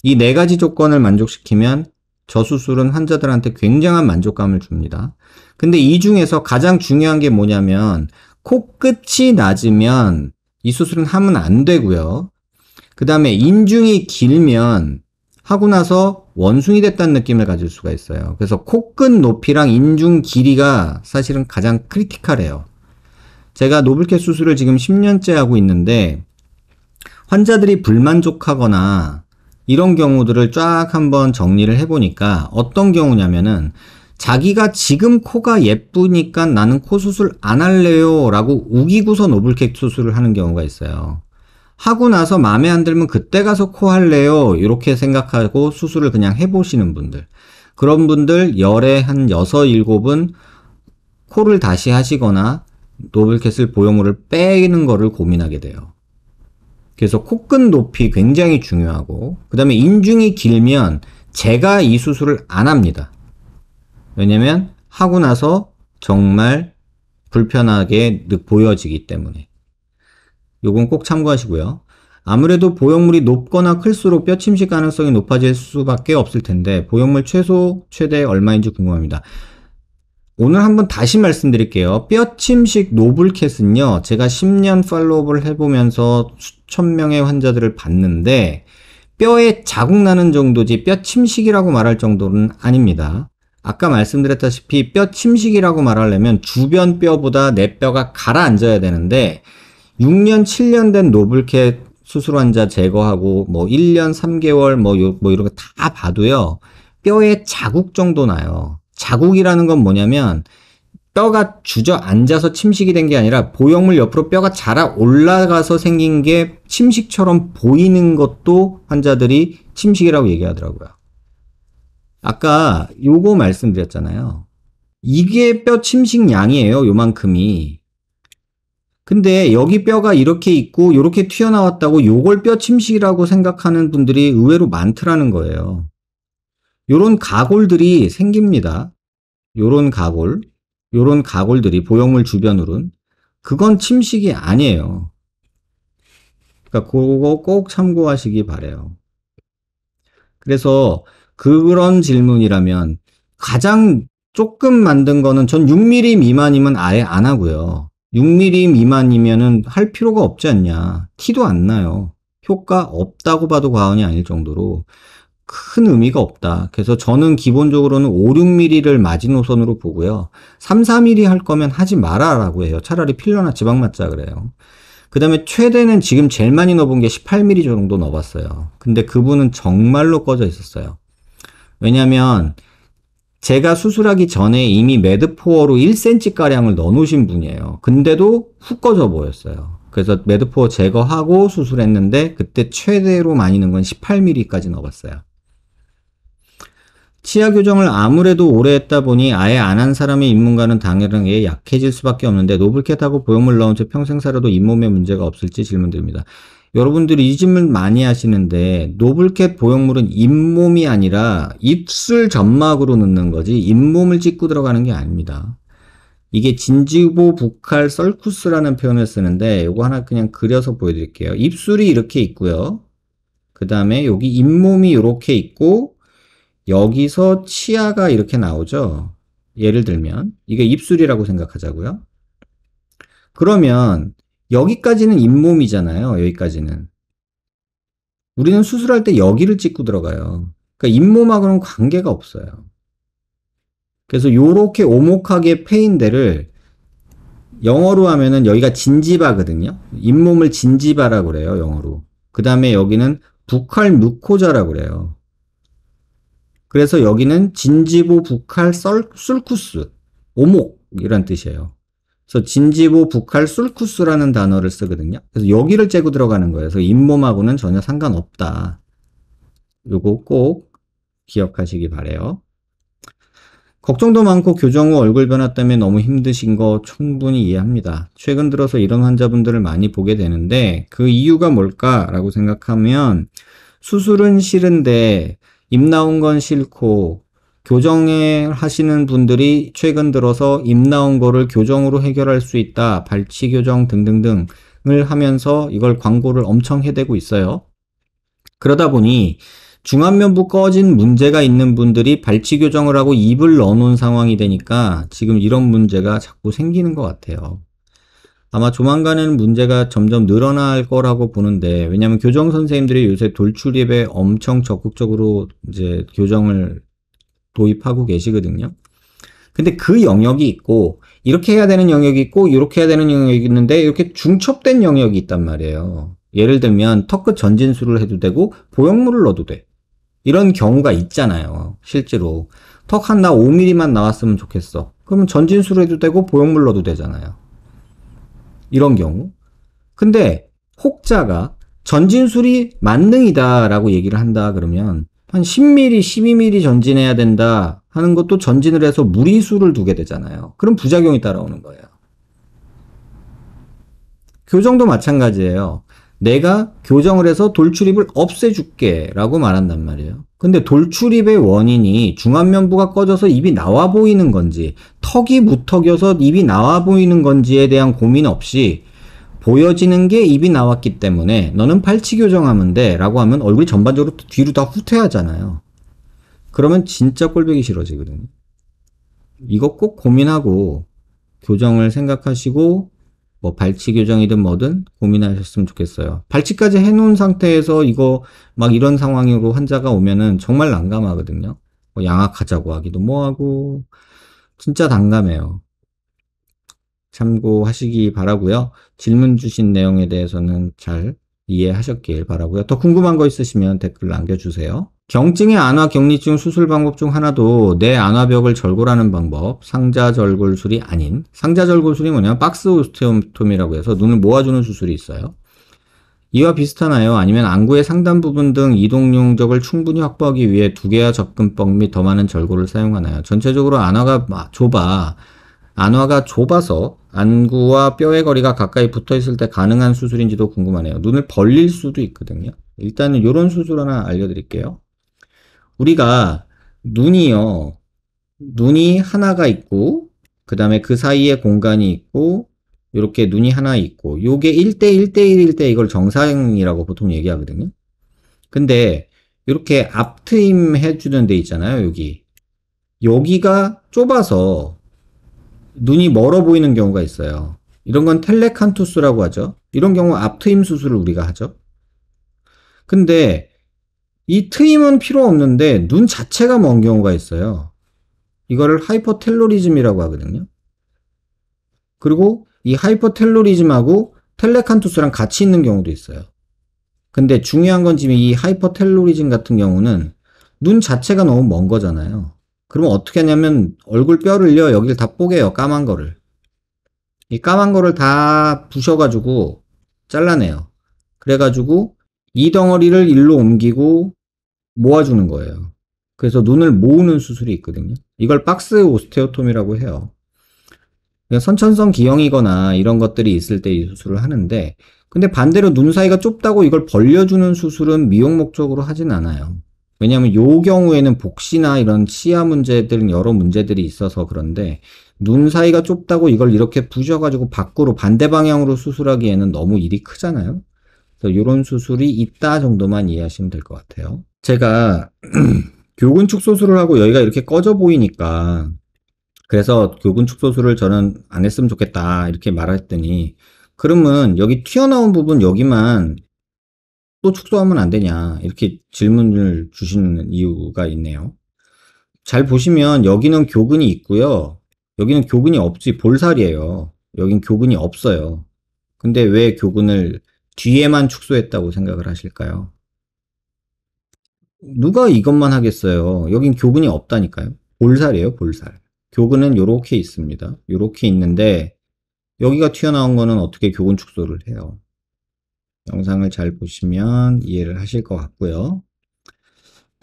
이 네 가지 조건을 만족시키면 저 수술은 환자들한테 굉장한 만족감을 줍니다. 근데 이 중에서 가장 중요한 게 뭐냐면, 코끝이 낮으면 이 수술은 하면 안 되고요. 그 다음에 인중이 길면 하고 나서 원숭이 됐다는 느낌을 가질 수가 있어요. 그래서 코끝 높이랑 인중 길이가 사실은 가장 크리티컬해요. 제가 노블캣 수술을 지금 10년째 하고 있는데, 환자들이 불만족하거나 이런 경우들을 쫙 한번 정리를 해보니까 어떤 경우냐면은, 자기가 지금 코가 예쁘니까 나는 코 수술 안 할래요 라고 우기고서 노블캣 수술을 하는 경우가 있어요. 하고 나서 마음에 안 들면 그때 가서 코 할래요 이렇게 생각하고 수술을 그냥 해보시는 분들, 그런 분들 열에 한 6, 7은 코를 다시 하시거나 노블캣을 보형물을 빼는 거를 고민하게 돼요. 그래서 코끝 높이 굉장히 중요하고, 그 다음에 인중이 길면 제가 이 수술을 안 합니다. 왜냐면 하고 나서 정말 불편하게 보여지기 때문에. 요건 꼭 참고하시고요. 아무래도 보형물이 높거나 클수록 뼈 침식 가능성이 높아질 수밖에 없을 텐데, 보형물 최소 최대 얼마인지 궁금합니다. 오늘 한번 다시 말씀드릴게요. 뼈 침식 노블캣은요, 제가 10년 팔로우업을 해보면서 수천 명의 환자들을 봤는데 뼈에 자국 나는 정도지 뼈 침식이라고 말할 정도는 아닙니다. 아까 말씀드렸다시피 뼈 침식이라고 말하려면 주변 뼈보다 내 뼈가 가라앉아야 되는데, 6년, 7년 된 노블캣 수술 환자 제거하고 뭐 1년, 3개월 뭐 이런 거 다 봐도요, 뼈에 자국 정도 나요. 자국이라는 건 뭐냐면 뼈가 주저앉아서 침식이 된 게 아니라 보형물 옆으로 뼈가 자라 올라가서 생긴 게 침식처럼 보이는 것도 환자들이 침식이라고 얘기하더라고요. 아까 요거 말씀드렸잖아요. 이게 뼈 침식 양이에요. 요만큼이. 근데 여기 뼈가 이렇게 있고 요렇게 튀어나왔다고 요걸 뼈 침식이라고 생각하는 분들이 의외로 많더라는 거예요. 요런 가골들이 생깁니다. 요런 가골들이 보형물 주변으로는, 그건 침식이 아니에요. 그러니까 그거 꼭 참고하시기 바래요. 그래서 그런 질문이라면 가장 조금 만든 거는 전 6mm 미만이면 아예 안 하고요. 6mm 미만이면은 할 필요가 없지 않냐. 티도 안 나요. 효과 없다고 봐도 과언이 아닐 정도로 큰 의미가 없다. 그래서 저는 기본적으로는 5, 6mm를 마지노선으로 보고요. 3, 4mm 할 거면 하지 마라라고 해요. 차라리 필러나 지방 맞자 그래요. 그 다음에 최대는 지금 제일 많이 넣어본 게 18mm 정도 넣어봤어요. 근데 그분은 정말로 꺼져 있었어요. 왜냐면 제가 수술하기 전에 이미 매드포어로 1cm가량을 넣어놓으신 분이에요. 근데도 훅 꺼져 보였어요. 그래서 매드포어 제거하고 수술했는데 그때 최대로 많이 넣은 건 18mm까지 넣어봤어요. 치아 교정을 아무래도 오래 했다 보니 아예 안 한 사람의 잇몸과는 당연하게 약해질 수밖에 없는데, 노블캣하고 보형물 넣은 채 평생 살아도 잇몸에 문제가 없을지 질문드립니다. 여러분들이 이 질문 많이 하시는데, 노블캣 보형물은 잇몸이 아니라 입술 점막으로 넣는 거지 잇몸을 찍고 들어가는 게 아닙니다. 이게 진지보 부칼 썰쿠스라는 표현을 쓰는데, 이거 하나 그냥 그려서 보여드릴게요. 입술이 이렇게 있고요. 그 다음에 여기 잇몸이 이렇게 있고, 여기서 치아가 이렇게 나오죠. 예를 들면 이게 입술이라고 생각하자고요. 그러면 여기까지는 잇몸이잖아요. 여기까지는. 우리는 수술할 때 여기를 찍고 들어가요. 그러니까 잇몸하고는 관계가 없어요. 그래서 요렇게 오목하게 패인 데를 영어로 하면은 여기가 진지바거든요. 잇몸을 진지바라고 그래요. 영어로. 그 다음에 여기는 부칼 무코자라고 그래요. 그래서 여기는 진지보 부칼 술쿠스, 오목이란 뜻이에요. 그래서 진지보 부칼 술쿠스라는 단어를 쓰거든요. 그래서 여기를 째고 들어가는 거예요. 그래서 잇몸하고는 전혀 상관없다. 요거 꼭 기억하시기 바래요. 걱정도 많고 교정 후 얼굴 변화 때문에 너무 힘드신 거 충분히 이해합니다. 최근 들어서 이런 환자분들을 많이 보게 되는데 그 이유가 뭘까라고 생각하면 수술은 싫은데 입 나온 건 싫고 교정을 하시는 분들이 최근 들어서 입 나온 거를 교정으로 해결할 수 있다. 발치 교정 등등등을 하면서 이걸 광고를 엄청 해대고 있어요. 그러다 보니 중안면부 꺼진 문제가 있는 분들이 발치 교정을 하고 입을 넣어놓은 상황이 되니까 지금 이런 문제가 자꾸 생기는 것 같아요. 아마 조만간에는 문제가 점점 늘어날 거라고 보는데, 왜냐면 교정 선생님들이 요새 돌출입에 엄청 적극적으로 이제 교정을 도입하고 계시거든요. 근데 그 영역이 있고, 이렇게 해야 되는 영역이 있고, 이렇게 해야 되는 영역이 있는데, 이렇게 중첩된 영역이 있단 말이에요. 예를 들면, 턱끝 전진술을 해도 되고, 보형물을 넣어도 돼. 이런 경우가 있잖아요. 실제로. 턱 한 나 5mm만 나왔으면 좋겠어. 그러면 전진술을 해도 되고, 보형물 넣어도 되잖아요. 이런 경우. 근데 혹자가 전진술이 만능이다라고 얘기를 한다 그러면 한 10mm, 12mm 전진해야 된다 하는 것도 전진을 해서 무리수를 두게 되잖아요. 그럼 부작용이 따라오는 거예요. 교정도 마찬가지예요. 내가 교정을 해서 돌출입을 없애줄게 라고 말한단 말이에요. 근데 돌출입의 원인이 중안면부가 꺼져서 입이 나와 보이는 건지 턱이 무턱여서 입이 나와 보이는 건지에 대한 고민 없이 보여지는 게 입이 나왔기 때문에 너는 발치 교정하면 돼 라고 하면 얼굴이 전반적으로 뒤로 다 후퇴하잖아요. 그러면 진짜 꼴보기 싫어지거든요. 이거 꼭 고민하고 교정을 생각하시고 뭐 발치 교정이든 뭐든 고민하셨으면 좋겠어요. 발치까지 해놓은 상태에서 이거 막 이런 상황으로 환자가 오면은 정말 난감하거든요. 뭐 양악하자고 하기도 뭐하고 진짜 난감해요. 참고하시기 바라고요. 질문 주신 내용에 대해서는 잘 이해하셨길 바라고요. 더 궁금한 거 있으시면 댓글 남겨주세요. 경증의 안화 격리증 수술 방법 중 하나도 내 안화벽을 절골하는 방법, 상자절골술이 아닌, 상자절골술이 뭐냐면 박스 오스테오토미라고 해서 눈을 모아주는 수술이 있어요. 이와 비슷하나요? 아니면 안구의 상단 부분 등 이동 용적을 충분히 확보하기 위해 두 개와 접근법 및 더 많은 절골을 사용하나요? 전체적으로 안화가 좁아서 안구와 뼈의 거리가 가까이 붙어 있을 때 가능한 수술인지도 궁금하네요. 눈을 벌릴 수도 있거든요. 일단은 이런 수술 하나 알려드릴게요. 우리가 눈이 하나가 있고, 그 다음에 그 사이에 공간이 있고, 이렇게 눈이 하나 있고, 요게 1대1, 1대1일 때 이걸 정상이라고 보통 얘기하거든요. 근데 이렇게 앞트임 해주는 데 있잖아요, 여기. 여기가 좁아서 눈이 멀어 보이는 경우가 있어요. 이런 건 텔레칸투스라고 하죠. 이런 경우 앞트임 수술을 우리가 하죠. 근데 이 트임은 필요 없는데 눈 자체가 먼 경우가 있어요. 이거를 하이퍼텔로리즘이라고 하거든요. 그리고 이 하이퍼텔로리즘하고 텔레칸투스랑 같이 있는 경우도 있어요. 근데 중요한 건 지금 이 하이퍼텔로리즘 같은 경우는 눈 자체가 너무 먼 거잖아요. 그러면 어떻게 하냐면 얼굴 뼈를요, 여기를 다 뽀개요, 까만 거를. 이 까만 거를 다 부셔가지고 잘라내요. 그래가지고 이 덩어리를 일로 옮기고 모아주는 거예요. 그래서 눈을 모으는 수술이 있거든요. 이걸 박스 오스테오톰이라고 해요. 선천성 기형이거나 이런 것들이 있을 때 이 수술을 하는데, 근데 반대로 눈 사이가 좁다고 이걸 벌려주는 수술은 미용 목적으로 하진 않아요. 왜냐하면 요 경우에는 복시나 이런 치아 문제들은 여러 문제들이 있어서 그런데 눈 사이가 좁다고 이걸 이렇게 부셔가지고 밖으로 반대 방향으로 수술하기에는 너무 일이 크잖아요. 그래서 이런 수술이 있다 정도만 이해하시면 될 것 같아요. 제가 교근축 수술을 하고 여기가 이렇게 꺼져 보이니까 그래서 교근축 수술을 저는 안 했으면 좋겠다 이렇게 말했더니 그러면 여기 튀어나온 부분 여기만 또 축소하면 안 되냐 이렇게 질문을 주시는 이유가 있네요. 잘 보시면 여기는 교근이 있고요. 여기는 교근이 없지 볼살이에요. 여긴 교근이 없어요. 근데 왜 교근을 뒤에만 축소했다고 생각을 하실까요? 누가 이것만 하겠어요. 여긴 교근이 없다니까요. 볼살이에요, 볼살. 교근은 요렇게 있습니다. 요렇게 있는데 여기가 튀어나온 거는 어떻게 교근 축소를 해요. 영상을 잘 보시면 이해를 하실 것 같고요.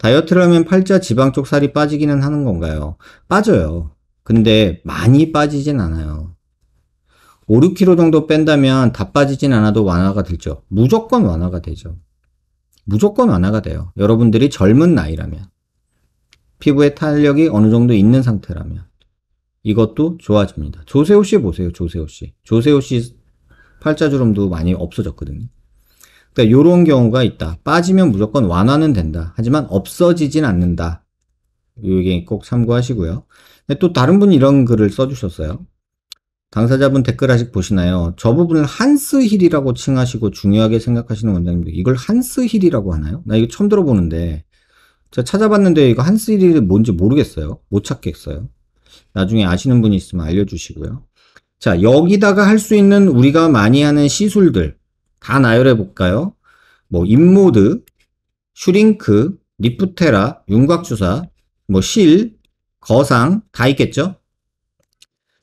다이어트를 하면 팔자 지방 쪽 살이 빠지기는 하는 건가요? 빠져요. 근데 많이 빠지진 않아요. 5, 6kg 정도 뺀다면 다 빠지진 않아도 완화가 되죠. 무조건 완화가 되죠. 무조건 완화가 돼요. 여러분들이 젊은 나이라면. 피부에 탄력이 어느 정도 있는 상태라면. 이것도 좋아집니다. 조세호 씨 보세요. 조세호 씨. 조세호 씨 팔자주름도 많이 없어졌거든요. 그러니까 이런 경우가 있다. 빠지면 무조건 완화는 된다. 하지만 없어지진 않는다. 이게 꼭 참고하시고요. 또 다른 분이 이런 글을 써주셨어요. 당사자분 댓글 아직 보시나요? 저 부분을 한스힐이라고 칭하시고 중요하게 생각하시는 원장님들, 이걸 한스힐이라고 하나요? 나 이거 처음 들어보는데 제가 찾아봤는데 이거 한스힐이 뭔지 모르겠어요. 못 찾겠어요. 나중에 아시는 분이 있으면 알려주시고요. 자, 여기다가 할 수 있는 우리가 많이 하는 시술들 다 나열해 볼까요? 뭐 인모드, 슈링크, 리프테라, 윤곽주사, 뭐 실, 거상 다 있겠죠?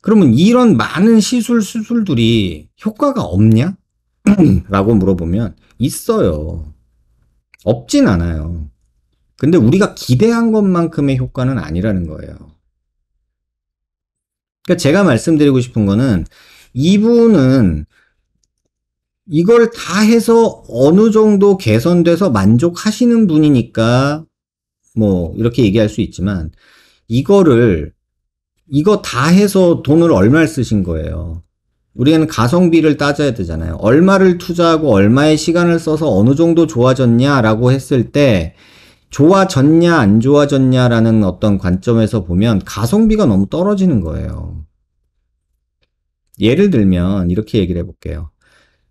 그러면 이런 많은 수술들이 효과가 없냐? 라고 물어보면 있어요. 없진 않아요. 근데 우리가 기대한 것만큼의 효과는 아니라는 거예요. 그러니까 제가 말씀드리고 싶은 거는 이분은 이걸 다 해서 어느 정도 개선돼서 만족하시는 분이니까 뭐 이렇게 얘기할 수 있지만 이거 다 해서 돈을 얼마를 쓰신 거예요. 우리는 가성비를 따져야 되잖아요. 얼마를 투자하고 얼마의 시간을 써서 어느 정도 좋아졌냐라고 했을 때 좋아졌냐 안 좋아졌냐라는 어떤 관점에서 보면 가성비가 너무 떨어지는 거예요. 예를 들면 이렇게 얘기를 해볼게요.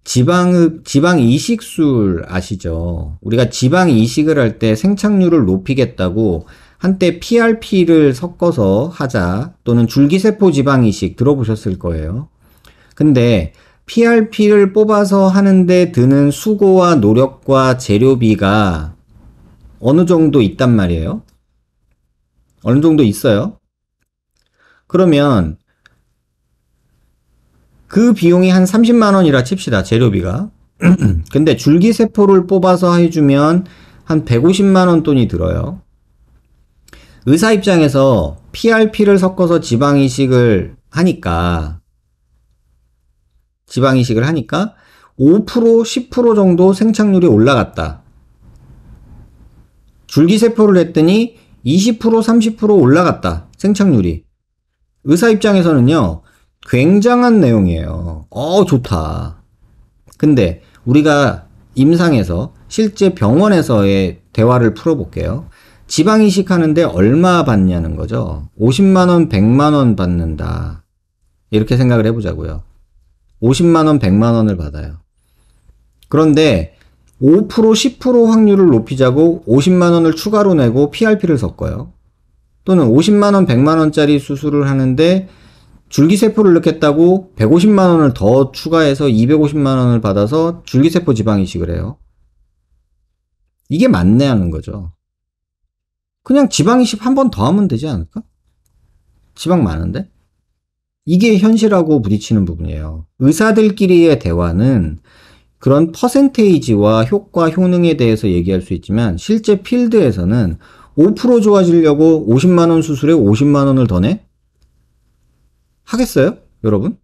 지방 이식술 아시죠? 우리가 지방 이식을 할 때 생착률을 높이겠다고 한때 PRP를 섞어서 하자 또는 줄기세포 지방 이식 들어보셨을 거예요. 근데 PRP를 뽑아서 하는데 드는 수고와 노력과 재료비가 어느 정도 있단 말이에요. 어느 정도 있어요. 그러면 그 비용이 한 30만 원이라 칩시다. 재료비가. 근데 줄기세포를 뽑아서 해주면 한 150만 원 돈이 들어요. 의사 입장에서 PRP를 섞어서 지방이식을 하니까 5% 10% 정도 생착률이 올라갔다. 줄기세포를 했더니 20% 30% 올라갔다. 생착률이. 의사 입장에서는요. 굉장한 내용이에요. 좋다. 근데 우리가 임상에서 실제 병원에서의 대화를 풀어볼게요. 지방이식 하는데 얼마 받냐는 거죠. 50만원, 100만원 받는다. 이렇게 생각을 해보자고요. 50만원, 100만원을 받아요. 그런데 5% 10% 확률을 높이자고 50만원을 추가로 내고 PRP를 섞어요. 또는 50만원, 100만원짜리 수술을 하는데 줄기세포를 넣겠다고 150만원을 더 추가해서 250만원을 받아서 줄기세포 지방이식을 해요. 이게 맞네 하는 거죠. 그냥 지방이식 한 번 더 하면 되지 않을까? 지방 많은데? 이게 현실하고 부딪히는 부분이에요. 의사들끼리의 대화는 그런 퍼센테이지와 효과, 효능에 대해서 얘기할 수 있지만 실제 필드에서는 5% 좋아지려고 50만원 수술에 50만원을 더 내? 하겠어요? 여러분?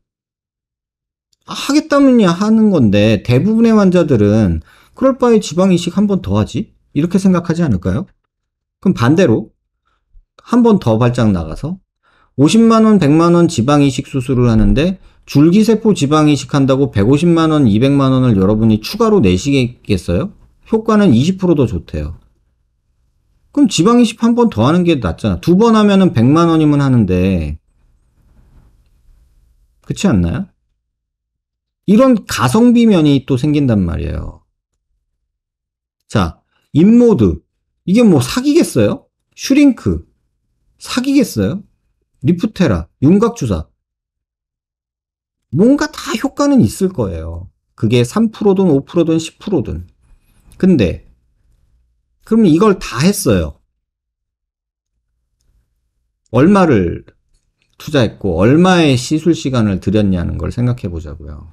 하겠다면야 하는 건데 대부분의 환자들은 그럴 바에 지방 이식 한 번 더 하지? 이렇게 생각하지 않을까요? 그럼 반대로 한 번 더 발작 나가서 50만원, 100만원 지방 이식 수술을 하는데 줄기세포 지방 이식 한다고 150만원, 200만원을 여러분이 추가로 내시겠어요? 효과는 20%더 좋대요. 그럼 지방 이식 한 번 더 하는 게 낫잖아. 두 번 하면은 100만원이면 하는데 그렇지 않나요? 이런 가성비 면이 또 생긴단 말이에요. 자, 인모드. 이게 뭐 사기겠어요? 슈링크. 사기겠어요? 리프테라. 윤곽주사. 뭔가 다 효과는 있을 거예요. 그게 3%든 5%든 10%든. 근데, 그러면 이걸 다 했어요. 얼마를 투자했고, 얼마의 시술 시간을 들였냐는 걸 생각해 보자고요.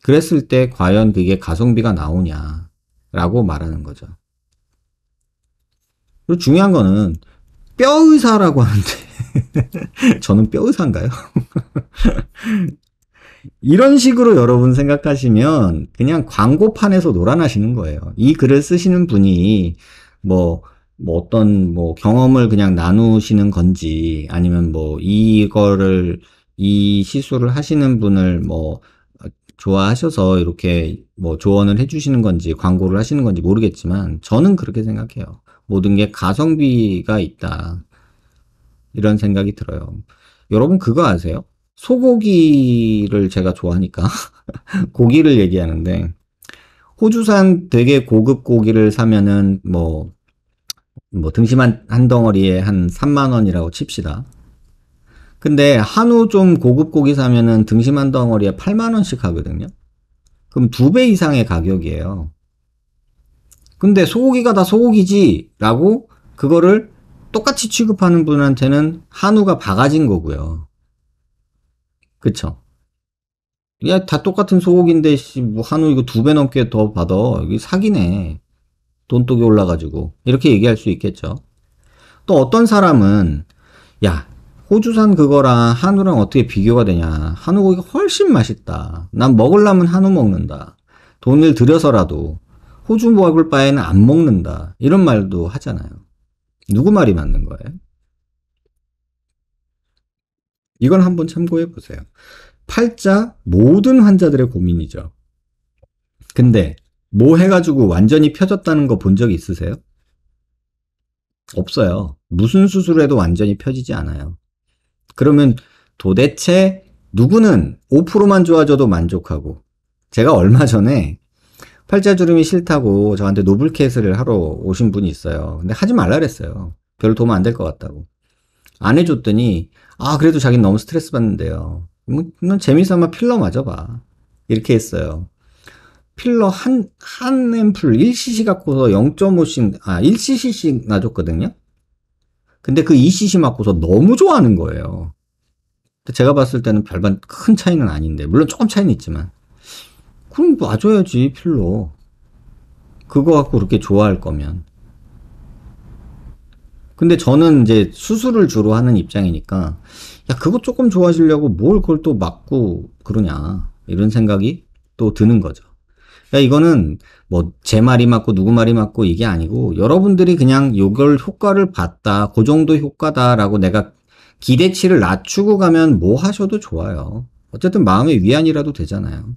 그랬을 때 과연 그게 가성비가 나오냐라고 말하는 거죠. 그리고 중요한 거는 뼈의사라고 하는데 저는 뼈의사인가요? 이런 식으로 여러분 생각하시면 그냥 광고판에서 놀아나시는 거예요. 이 글을 쓰시는 분이 뭐, 어떤 경험을 그냥 나누시는 건지 아니면 이 시술을 하시는 분을 좋아하셔서 이렇게 조언을 해주시는 건지 광고를 하시는 건지 모르겠지만 저는 그렇게 생각해요. 모든 게 가성비가 있다. 이런 생각이 들어요. 여러분 그거 아세요? 소고기를 제가 좋아하니까 고기를 얘기하는데 호주산 되게 고급 고기를 사면은 등심 한 덩어리에 한 3만 원이라고 칩시다. 근데 한우 좀 고급 고기 사면은 등심 한 덩어리에 8만 원씩 하거든요. 그럼 2배 이상의 가격이에요. 근데 소고기가 다 소고기지 라고 그거를 똑같이 취급하는 분한테는 한우가 바가지인 거고요. 그쵸? 야, 다 똑같은 소고기인데, 한우 이거 2배 넘게 더 받아. 이게 사기네. 돈독이 올라가지고. 이렇게 얘기할 수 있겠죠. 또 어떤 사람은, 야, 호주산 그거랑 한우랑 어떻게 비교가 되냐. 한우 고기가 훨씬 맛있다. 난 먹으려면 한우 먹는다. 돈을 들여서라도 호주 먹을 바에는 안 먹는다. 이런 말도 하잖아요. 누구 말이 맞는 거예요? 이건 한번 참고해 보세요. 팔자 모든 환자들의 고민이죠. 근데 뭐 해가지고 완전히 펴졌다는 거 본 적 있으세요? 없어요. 무슨 수술해도 완전히 펴지지 않아요. 그러면 도대체 누구는 5%만 좋아져도 만족하고 제가 얼마 전에 팔자주름이 싫다고 저한테 노블캣을 하러 오신 분이 있어요. 근데 하지 말라 그랬어요. 별로 도움 안 될 것 같다고. 안 해줬더니 그래도 자기는 너무 스트레스 받는데요. 넌 재미삼아 필러 맞아봐. 이렇게 했어요. 필러 한 앰플 1cc 갖고서 0.5씩, 1cc씩 놔줬거든요? 근데 그 2cc 맞고서 너무 좋아하는 거예요. 제가 봤을 때는 별반 큰 차이는 아닌데, 물론 조금 차이는 있지만. 그럼 놔줘야지, 필러. 그거 갖고 그렇게 좋아할 거면. 근데 저는 이제 수술을 주로 하는 입장이니까, 야, 그거 조금 좋아지려고 뭘 그걸 또 맞고 그러냐. 이런 생각이 또 드는 거죠. 야, 이거는 제 말이 맞고 누구 말이 맞고 이게 아니고 여러분들이 그냥 요걸 효과를 봤다. 그 정도 효과다라고 내가 기대치를 낮추고 가면 뭐 하셔도 좋아요. 어쨌든 마음의 위안이라도 되잖아요.